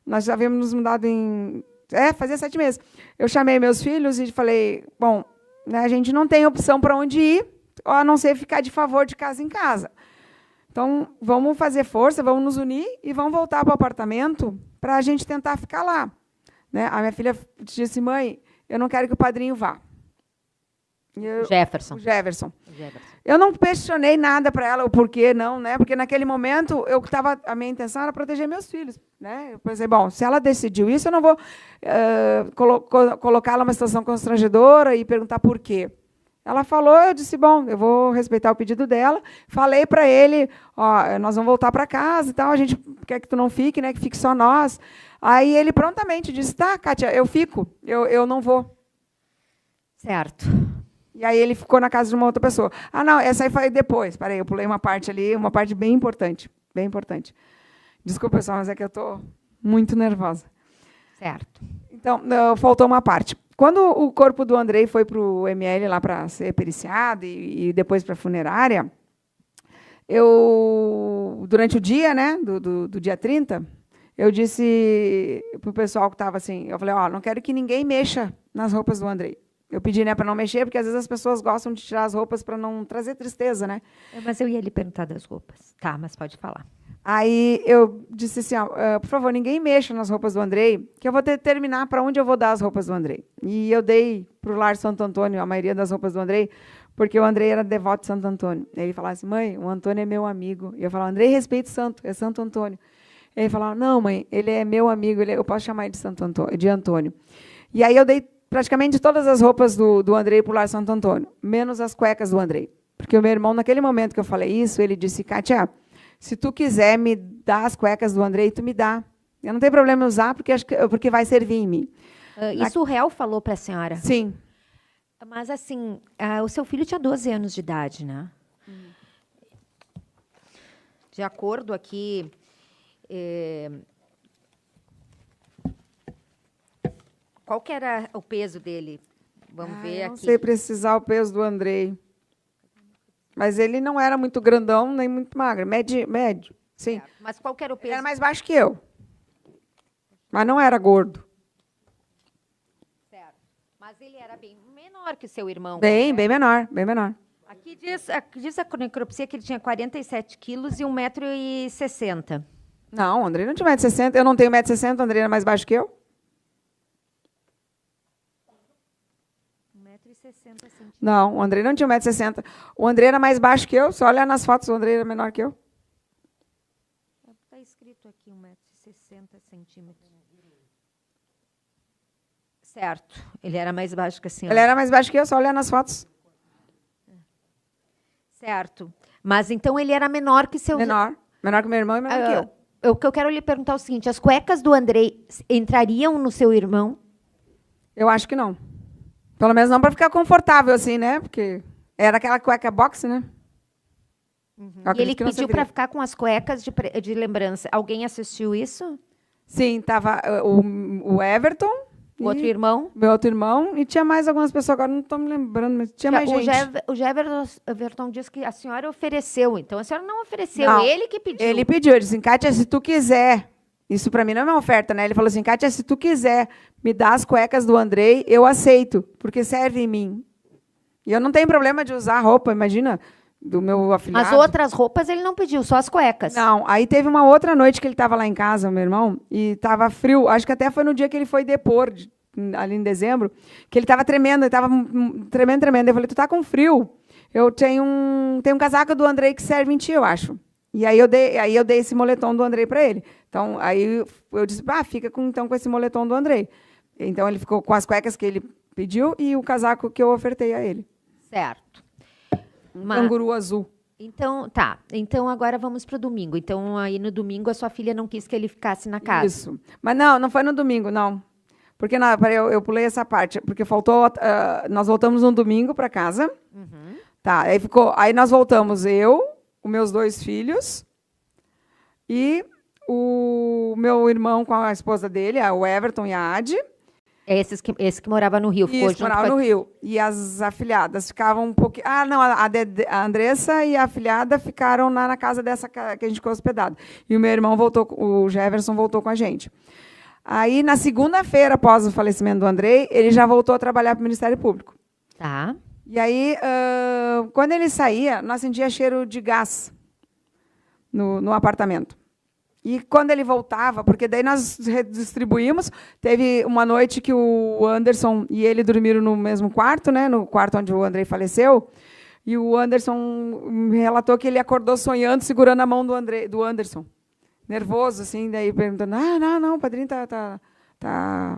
[SPEAKER 1] Nós já havíamos nos mudado em... fazia 7 meses. Eu chamei meus filhos e falei, bom, né, a gente não tem opção para onde ir, a não ser ficar de favor de casa em casa. Então, vamos fazer força, vamos nos unir e vamos voltar para o apartamento para a gente tentar ficar lá. Né? A minha filha disse, mãe, eu não quero que o padrinho vá.
[SPEAKER 2] Jefferson.
[SPEAKER 1] O Jefferson. Eu não questionei nada para ela, o porquê não, né? Porque naquele momento a minha intenção era proteger meus filhos, né? Eu pensei, bom, se ela decidiu isso, eu não vou colocá-la numa situação constrangedora e perguntar por quê. Ela falou, eu disse, bom, eu vou respeitar o pedido dela. Falei para ele, ó, nós vamos voltar para casa e tal, a gente quer que tu não fique, né? Que fique só nós. Aí ele prontamente disse, tá, Kátia, eu fico, eu não vou.
[SPEAKER 2] Certo.
[SPEAKER 1] E aí ele ficou na casa de uma outra pessoa. Ah, não, essa aí foi depois. Parei, eu pulei uma parte ali, uma parte bem importante. Bem importante. Desculpa, pessoal, mas é que eu estou muito nervosa.
[SPEAKER 2] Certo.
[SPEAKER 1] Então, faltou uma parte. Quando o corpo do Andrei foi para o ML lá para ser periciado e depois para a funerária, durante o dia, né, do dia 30, eu disse para o pessoal que estava assim, eu falei, ó, não quero que ninguém mexa nas roupas do Andrei. Eu pedi, né, para não mexer, porque às vezes as pessoas gostam de tirar as roupas para não trazer tristeza, né?
[SPEAKER 2] Mas eu ia lhe perguntar das roupas. Tá, mas pode falar.
[SPEAKER 1] Aí eu disse assim, ó, por favor, ninguém mexa nas roupas do Andrei, que eu vou determinar para onde eu vou dar as roupas do Andrei. E eu dei para o Lar Santo Antônio a maioria das roupas do Andrei, porque o Andrei era devoto de Santo Antônio. Ele falava assim, mãe, o Antônio é meu amigo. E eu falava, Andrei, respeito o santo, é Santo Antônio. Ele falava, não, mãe, ele é meu amigo, eu posso chamar ele de Antônio. E aí eu dei praticamente todas as roupas do Andrei para o Lar Santo Antônio, menos as cuecas do Andrei. Porque o meu irmão, naquele momento que eu falei isso, ele disse, Kátia, se tu quiser me dar as cuecas do Andrei, tu me dá. Eu não tenho problema em usar, porque vai servir em mim.
[SPEAKER 2] Isso o réu falou para a senhora?
[SPEAKER 1] Sim.
[SPEAKER 2] Mas, assim, o seu filho tinha 12 anos de idade, né? De acordo aqui... Qual que era o peso dele? Vamos ver aqui.
[SPEAKER 1] Não sei precisar o peso do Andrei. Mas ele não era muito grandão, nem muito magro. Médio, sim.
[SPEAKER 2] Mas qual que era o peso?
[SPEAKER 1] Ele era mais baixo que eu. Mas não era gordo.
[SPEAKER 2] Certo. Mas ele era bem menor que seu irmão.
[SPEAKER 1] Bem menor, bem menor.
[SPEAKER 2] Aqui diz a necropsia que ele tinha 47 quilos e 1,60 m.
[SPEAKER 1] Não, o Andrei não tinha 1,60 m. Eu não tenho 1,60 m, o Andrei era mais baixo que eu.
[SPEAKER 2] 1,60 m.
[SPEAKER 1] Não, o Andrei não tinha 1,60 m. O Andrei era mais baixo que eu. Se olhar nas fotos, o Andrei era menor que eu.
[SPEAKER 2] Está escrito aqui 1,60 m. Certo. Ele era mais baixo que a senhora.
[SPEAKER 1] Ele era mais baixo que eu, só olhar nas fotos.
[SPEAKER 2] Certo. Mas então ele era menor que seu...
[SPEAKER 1] Menor. Menor que meu irmão e menor que eu.
[SPEAKER 2] O que eu quero lhe perguntar é o seguinte, as cuecas do Andrei entrariam no seu irmão?
[SPEAKER 1] Eu acho que não. Pelo menos não para ficar confortável assim, né? Porque era aquela cueca boxe, né?
[SPEAKER 2] E ele pediu para ficar com as cuecas de lembrança. Alguém assistiu isso?
[SPEAKER 1] Sim, estava o Everton.
[SPEAKER 2] O outro irmão?
[SPEAKER 1] Meu outro irmão. E tinha mais algumas pessoas, agora não estou me lembrando, mas tinha mais gente.
[SPEAKER 2] O Jefferson disse que a senhora ofereceu. Então, a senhora não ofereceu,
[SPEAKER 1] não,
[SPEAKER 2] ele que pediu.
[SPEAKER 1] Ele pediu, ele disse, Kátia, se tu quiser... Isso para mim não é uma oferta, né? Ele falou assim, Kátia, se tu quiser me dar as cuecas do Andrei, eu aceito, porque serve em mim. E eu não tenho problema de usar roupa, imagina, do meu afilhado.
[SPEAKER 2] As outras roupas ele não pediu, só as cuecas.
[SPEAKER 1] Não, aí teve uma outra noite que ele estava lá em casa, meu irmão, e estava frio. Acho que até foi no dia que ele foi depor, ali em dezembro, que ele estava tremendo, ele estava tremendo. Eu falei, tu tá com frio? Eu tenho um casaco do Andrei que serve em ti, eu acho. E aí eu dei esse moletom do Andrei para ele. Então, aí eu disse, fica com esse moletom do Andrei. Então, ele ficou com as cuecas que ele pediu e o casaco que eu ofertei a ele.
[SPEAKER 2] Certo.
[SPEAKER 1] Canguru azul.
[SPEAKER 2] Então, tá. Então, agora vamos para o domingo. Então, aí no domingo, a sua filha não quis que ele ficasse na casa.
[SPEAKER 1] Isso. Mas não foi no domingo, não. Porque eu pulei essa parte, porque faltou. Nós voltamos no domingo para casa.
[SPEAKER 2] Uhum.
[SPEAKER 1] Tá, aí nós voltamos, os meus 2 filhos e o meu irmão com a esposa dele, o Everton e a Adi.
[SPEAKER 2] Esse que morava no Rio.
[SPEAKER 1] Isso, morava no Rio. E as afilhadas ficavam um pouquinho... não, a Andressa e a afilhada ficaram na casa dessa que a gente ficou hospedado. E o meu irmão voltou, o Jefferson voltou com a gente. Aí, na segunda-feira, após o falecimento do Andrei, ele já voltou a trabalhar para o Ministério Público.
[SPEAKER 2] Tá.
[SPEAKER 1] E aí, quando ele saía, nós sentíamos cheiro de gás no apartamento. E quando ele voltava, porque daí nós redistribuímos, teve uma noite que o Anderson e ele dormiram no mesmo quarto, né, no quarto onde o Andrei faleceu, e o Anderson me relatou que ele acordou sonhando, segurando a mão do Anderson. Nervoso, assim, daí perguntando, não, o padrinho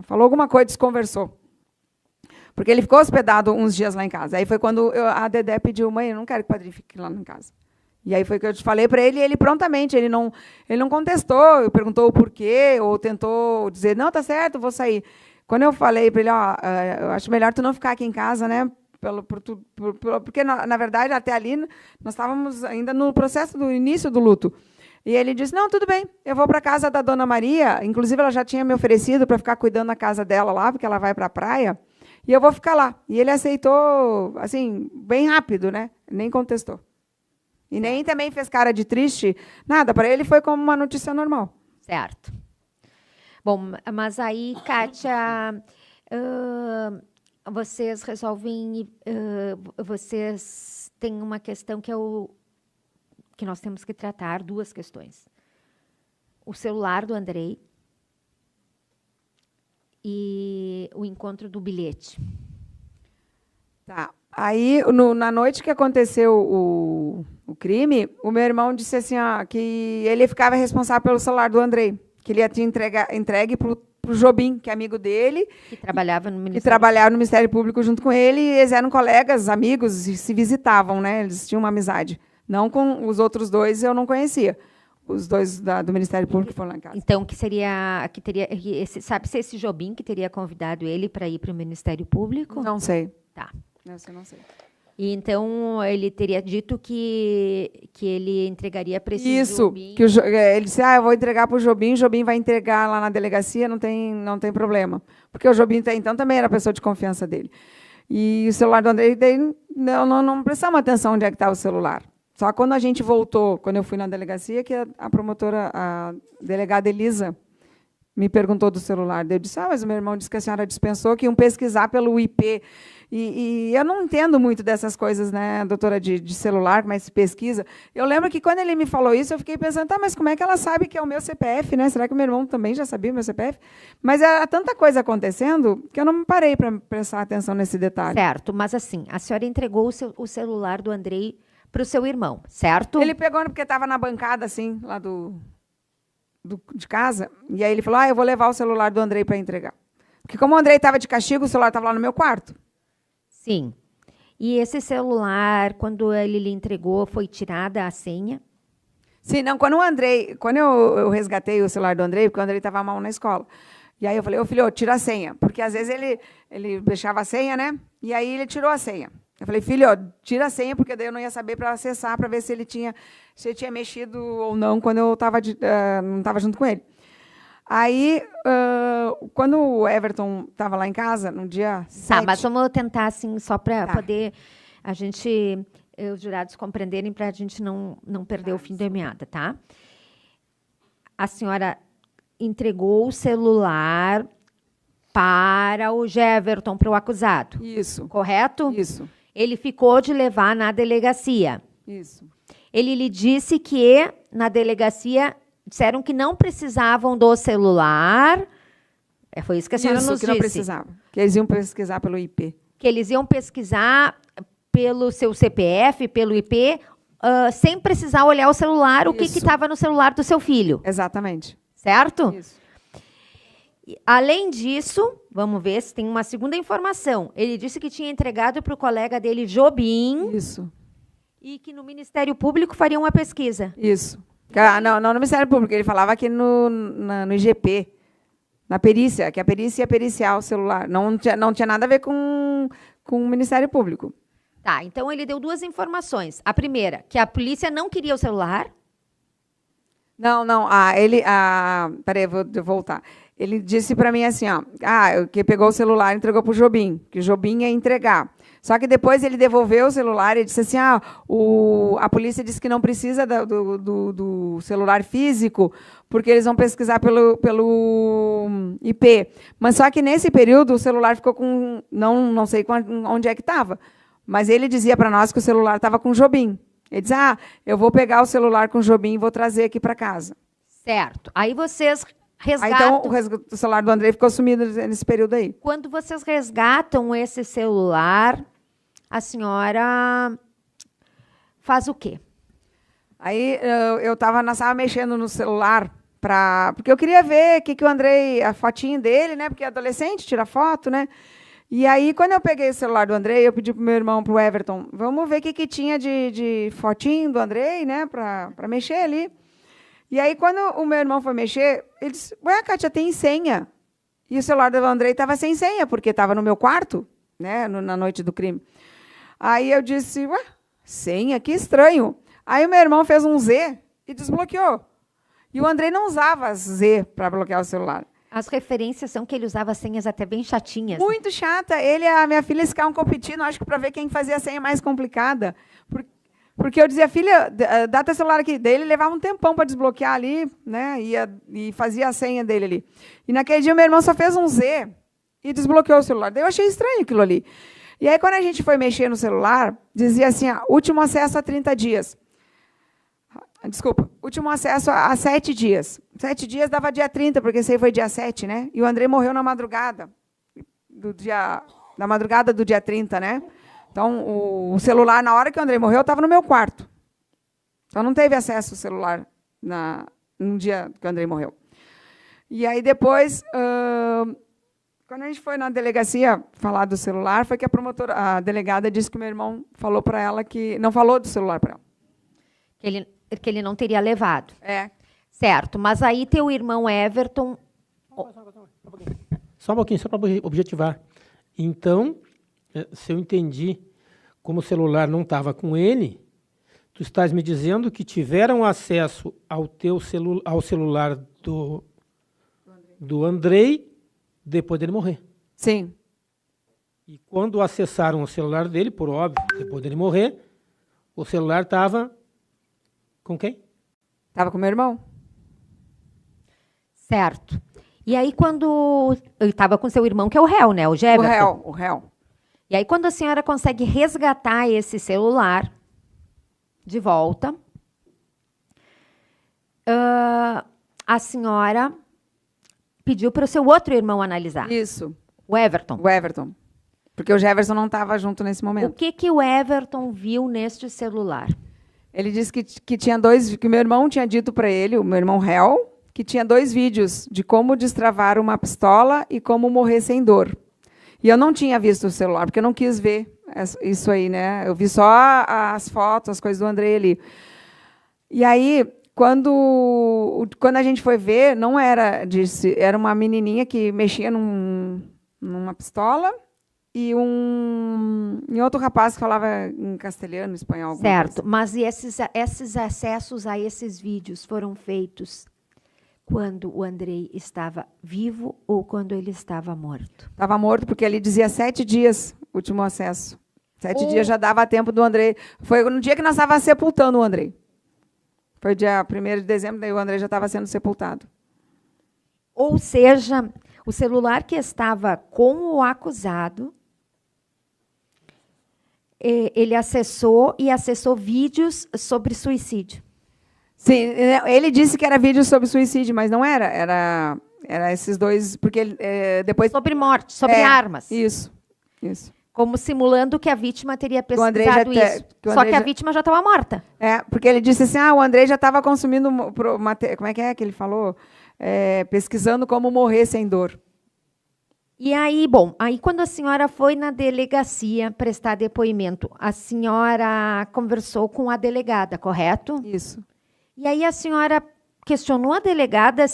[SPEAKER 1] falou alguma coisa, desconversou. Porque ele ficou hospedado uns dias lá em casa. Aí foi quando a Dedé pediu, mãe, eu não quero que o padrinho fique lá em casa. E aí foi que eu te falei para ele, e ele prontamente, ele não contestou, perguntou o porquê, ou tentou dizer, não, tá certo, vou sair. Quando eu falei para ele, eu acho melhor tu não ficar aqui em casa, né? Porque, na verdade, até ali, nós estávamos ainda no processo do início do luto. E ele disse, não, tudo bem, eu vou para a casa da Dona Maria, inclusive ela já tinha me oferecido para ficar cuidando da casa dela lá, porque ela vai para a praia, e eu vou ficar lá. E ele aceitou, assim, bem rápido, né? Nem contestou. E nem também fez cara de triste, nada, para ele foi como uma notícia normal.
[SPEAKER 2] Certo. Bom, mas aí, Kátia, vocês resolvem, vocês têm uma questão que nós temos que tratar, 2 questões. O celular do Andrei e o encontro do bilhete.
[SPEAKER 1] Tá. Aí, na noite que aconteceu o crime, o meu irmão disse assim, que ele ficava responsável pelo celular do Andrei, que ele ia te entregue para o Jobim, que é amigo dele.
[SPEAKER 2] Que trabalhava no Ministério.
[SPEAKER 1] Que trabalhava no Ministério Público junto com ele, e eles eram colegas, amigos, e se visitavam, né? Eles tinham uma amizade. Não com os outros 2, eu não conhecia. Os 2 do Ministério Público foram lá em casa.
[SPEAKER 2] Então, sabe se esse Jobim que teria convidado ele para ir para o Ministério Público?
[SPEAKER 1] Não sei.
[SPEAKER 2] Tá.
[SPEAKER 1] Essa eu não sei.
[SPEAKER 2] E então ele teria dito que ele entregaria para esse
[SPEAKER 1] Jobim. Isso, que ele disse, eu vou entregar para o Jobim vai entregar lá na delegacia, não tem problema. Porque o Jobim até então também era a pessoa de confiança dele. E o celular do Andrei, não prestamos atenção onde é que estava o celular. Só quando a gente voltou, quando eu fui na delegacia, que a promotora, a delegada Elisa, me perguntou do celular. Eu disse, mas o meu irmão disse que a senhora dispensou, que iam pesquisar pelo IP. E eu não entendo muito dessas coisas, né, doutora, de celular, como é que se pesquisa. Eu lembro que quando ele me falou isso, eu fiquei pensando, mas como é que ela sabe que é o meu CPF, né? Será que o meu irmão também já sabia o meu CPF? Mas era tanta coisa acontecendo que eu não me parei para prestar atenção nesse detalhe.
[SPEAKER 2] Certo, mas assim, a senhora entregou o celular do Andrei para o seu irmão, certo?
[SPEAKER 1] Ele pegou porque estava na bancada, assim, lá de casa, e aí ele falou, eu vou levar o celular do Andrei para entregar. Porque como o Andrei estava de castigo, o celular estava lá no meu quarto.
[SPEAKER 2] Sim. E esse celular, quando ele lhe entregou, foi tirada a senha?
[SPEAKER 1] Sim, não, quando eu resgatei o celular do Andrei, porque o Andrei estava mal na escola. E aí eu falei, filho, tira a senha. Porque às vezes ele deixava a senha, né? E aí ele tirou a senha. Eu falei, filho, tira a senha, porque daí eu não ia saber para acessar, para ver se ele tinha mexido ou não quando eu não estava junto com ele. Aí, quando o Everton estava lá em casa, no dia 7...
[SPEAKER 2] Tá, mas vamos tentar, assim, só para poder os jurados compreenderem, para a gente não perder o fim da meada, tá? A senhora entregou o celular para o Jefferson, para o acusado.
[SPEAKER 1] Isso.
[SPEAKER 2] Correto?
[SPEAKER 1] Isso.
[SPEAKER 2] Ele ficou de levar na delegacia.
[SPEAKER 1] Isso.
[SPEAKER 2] Ele lhe disse que na delegacia disseram que não precisavam do celular. Foi isso que a senhora nos disse.
[SPEAKER 1] Que não precisava. Que eles iam pesquisar pelo IP.
[SPEAKER 2] Que eles iam pesquisar pelo seu CPF, pelo IP, sem precisar olhar o celular, o que estava no celular do seu filho.
[SPEAKER 1] Exatamente.
[SPEAKER 2] Certo?
[SPEAKER 1] Isso.
[SPEAKER 2] Além disso, vamos ver se tem uma segunda informação. Ele disse que tinha entregado para o colega dele, Jobim.
[SPEAKER 1] Isso.
[SPEAKER 2] E que no Ministério Público fariam uma pesquisa.
[SPEAKER 1] Isso. Não no Ministério Público, ele falava aqui no IGP. Na perícia, que a perícia ia periciar o celular. Não tinha nada a ver com o Ministério Público.
[SPEAKER 2] Tá, então ele deu 2 informações. A primeira, que a polícia não queria o celular.
[SPEAKER 1] Não. Peraí, vou voltar. Ele disse para mim assim, ó, que pegou o celular e entregou para o Jobim, que o Jobim ia entregar. Só que depois ele devolveu o celular e disse assim, a polícia disse que não precisa do celular físico, porque eles vão pesquisar pelo IP. Mas só que nesse período o celular ficou com, não sei onde é que estava, mas ele dizia para nós que o celular estava com o Jobim. Ele disse, eu vou pegar o celular com o Jobim e vou trazer aqui para casa.
[SPEAKER 2] Certo. Aí vocês resgatam...
[SPEAKER 1] Então, o celular do Andrei ficou sumido nesse período aí.
[SPEAKER 2] Quando vocês resgatam esse celular, a senhora faz o quê?
[SPEAKER 1] Aí eu estava mexendo no celular, porque eu queria ver o Andrei, a fotinho dele, né? Porque é adolescente, tira foto, né? E aí, quando eu peguei o celular do Andrei, eu pedi para o meu irmão, para o Everton, vamos ver o que tinha de fotinho do Andrei, né? Para mexer ali. E aí, quando o meu irmão foi mexer, ele disse, Kátia, tem senha. E o celular do Andrei estava sem senha, porque estava no meu quarto, né? Na noite do crime. Aí eu disse, senha? Que estranho. Aí o meu irmão fez um Z e desbloqueou. E o Andrei não usava Z para bloquear o celular.
[SPEAKER 2] As referências são que ele usava senhas até bem chatinhas.
[SPEAKER 1] Muito chata. Ele e a minha filha ficavam competindo, acho que para ver quem fazia a senha mais complicada. Porque eu dizia, filha, dá teu celular aqui. Daí ele levava um tempão para desbloquear ali, né? E fazia a senha dele ali. E naquele dia, meu irmão só fez um Z e desbloqueou o celular. Daí eu achei estranho aquilo ali. E aí, quando a gente foi mexer no celular, dizia assim, último acesso a 30 dias. Desculpa, último acesso a 7 dias. 7 dias dava dia 30, porque esse aí foi dia 7, né? E o Andrei morreu na madrugada do dia 30, né? Então, o celular, na hora que o Andrei morreu, estava no meu quarto. Então, não teve acesso ao celular no dia que o Andrei morreu. E aí, depois, quando a gente foi na delegacia falar do celular, foi que a delegada disse que o meu irmão falou para ela que... Não falou do celular para ela.
[SPEAKER 2] Que ele não teria levado.
[SPEAKER 1] É.
[SPEAKER 2] Certo, mas aí teu irmão Everton...
[SPEAKER 4] Só um pouquinho, só para objetivar. Então, se eu entendi como o celular não estava com ele, tu estás me dizendo que tiveram acesso ao celular do Andrei depois dele morrer.
[SPEAKER 1] Sim.
[SPEAKER 4] E quando acessaram o celular dele, por óbvio, depois dele morrer, o celular estava com quem?
[SPEAKER 1] Estava com meu irmão.
[SPEAKER 2] Certo. E aí, quando... Eu estava com seu irmão, que é o réu, né? O Jefferson.
[SPEAKER 1] O réu.
[SPEAKER 2] E aí, quando a senhora consegue resgatar esse celular de volta, a senhora pediu para o seu outro irmão analisar.
[SPEAKER 1] Isso.
[SPEAKER 2] O Everton.
[SPEAKER 1] O Everton. Porque o Jefferson não estava junto nesse momento.
[SPEAKER 2] O que o Everton viu neste celular?
[SPEAKER 1] Ele disse que tinha que meu irmão tinha dito para ele, o meu irmão réu, que tinha 2 vídeos de como destravar uma pistola e como morrer sem dor. E eu não tinha visto o celular, porque eu não quis ver isso aí, né? Eu vi só as fotos, as coisas do Andrei ali. E aí, quando a gente foi ver, não era disso, era uma menininha que mexia numa pistola e outro rapaz que falava em castelhano, espanhol.
[SPEAKER 2] Certo, mas e esses acessos a esses vídeos foram feitos quando o Andrei estava vivo ou quando ele estava morto?
[SPEAKER 1] Estava morto, porque ele dizia 7 dias, último acesso. 7 dias já dava tempo do Andrei. Foi no dia que nós estávamos sepultando o Andrei. Foi dia 1º de dezembro, daí o Andrei já estava sendo sepultado.
[SPEAKER 2] Ou seja, o celular que estava com o acusado, ele acessou vídeos sobre suicídio.
[SPEAKER 1] Sim, ele disse que era vídeo sobre suicídio, mas não era. Era esses 2, porque ele, depois...
[SPEAKER 2] Sobre morte, sobre armas.
[SPEAKER 1] Isso.
[SPEAKER 2] Como simulando que a vítima teria pesquisado isso. Só que a vítima já estava morta.
[SPEAKER 1] Porque ele disse assim, o Andrei já estava consumindo... Como é que ele falou? Pesquisando como morrer sem dor.
[SPEAKER 2] E aí, aí quando a senhora foi na delegacia prestar depoimento, a senhora conversou com a delegada, correto?
[SPEAKER 1] Isso.
[SPEAKER 2] E aí a senhora questionou a delegada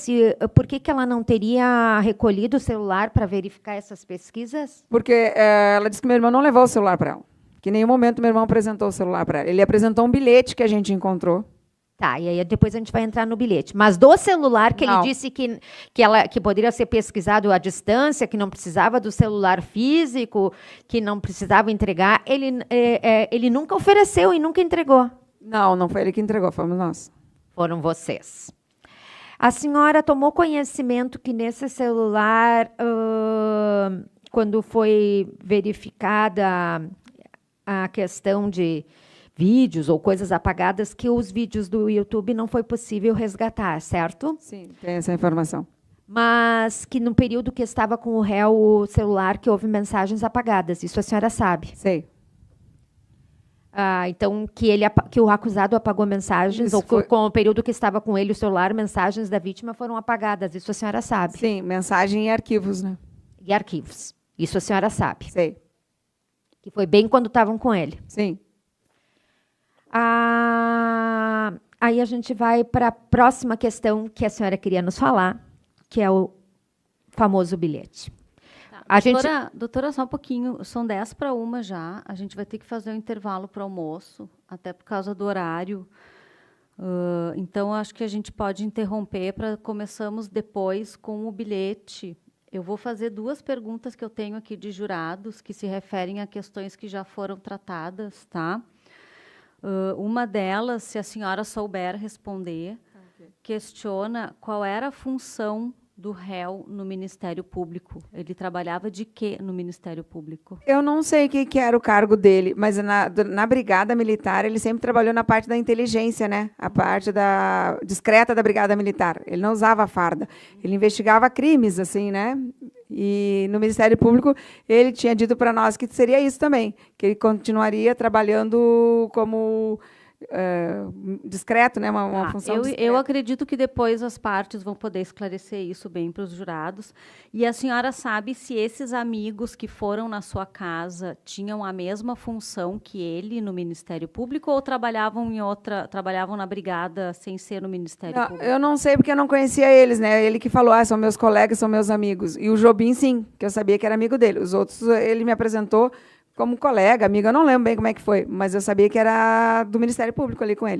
[SPEAKER 2] por que ela não teria recolhido o celular para verificar essas pesquisas?
[SPEAKER 1] Porque ela disse que meu irmão não levou o celular para ela. Que em nenhum momento meu irmão apresentou o celular para ela. Ele apresentou um bilhete que a gente encontrou.
[SPEAKER 2] Tá, e aí depois a gente vai entrar no bilhete. Mas do celular que ele disse que poderia ser pesquisado à distância, que não precisava do celular físico, que não precisava entregar, ele nunca ofereceu e nunca entregou.
[SPEAKER 1] Não, não foi ele que entregou, fomos nós.
[SPEAKER 2] Foram vocês. A senhora tomou conhecimento que nesse celular, quando foi verificada a questão de vídeos ou coisas apagadas, que os vídeos do YouTube não foi possível resgatar, certo?
[SPEAKER 1] Sim, tem essa informação.
[SPEAKER 2] Mas que no período que estava com o réu o celular, que houve mensagens apagadas. Isso a senhora sabe?
[SPEAKER 1] Sei.
[SPEAKER 2] Então, que o acusado apagou mensagens, ou com o período que estava com ele o celular, mensagens da vítima foram apagadas. Isso a senhora sabe?
[SPEAKER 1] Sim, mensagem e arquivos, né?
[SPEAKER 2] E arquivos. Isso a senhora sabe?
[SPEAKER 1] Sei.
[SPEAKER 2] Que foi bem quando estavam com ele.
[SPEAKER 1] Sim.
[SPEAKER 2] Aí a gente vai para a próxima questão que a senhora queria nos falar, que é o famoso bilhete.
[SPEAKER 3] Doutora, só um pouquinho, são 10:50 já, a gente vai ter que fazer um intervalo para o almoço, até por causa do horário. Então, acho que a gente pode interromper para começamos depois com o bilhete. Eu vou fazer 2 perguntas que eu tenho aqui de jurados, que se referem a questões que já foram tratadas, tá? Uma delas, se a senhora souber responder, questiona qual era a função do réu no Ministério Público. Ele trabalhava de quê no Ministério Público?
[SPEAKER 1] Eu não sei o que era o cargo dele, mas na Brigada Militar ele sempre trabalhou na parte da inteligência, né? A parte discreta da Brigada Militar. Ele não usava a farda. Ele investigava crimes, assim, né? E no Ministério Público ele tinha dito para nós que seria isso também, que ele continuaria trabalhando como discreto, né? Uma função discreta.
[SPEAKER 3] Eu acredito que depois as partes vão poder esclarecer isso bem para os jurados. E a senhora sabe se esses amigos que foram na sua casa tinham a mesma função que ele no Ministério Público ou trabalhavam na brigada sem ser no Ministério Público?
[SPEAKER 1] Eu não sei porque eu não conhecia eles, né? Ele que falou, são meus colegas, são meus amigos. E o Jobim, sim, que eu sabia que era amigo dele. Os outros, ele me apresentou como colega, amiga, eu não lembro bem como é que foi, mas eu sabia que era do Ministério Público ali com ele.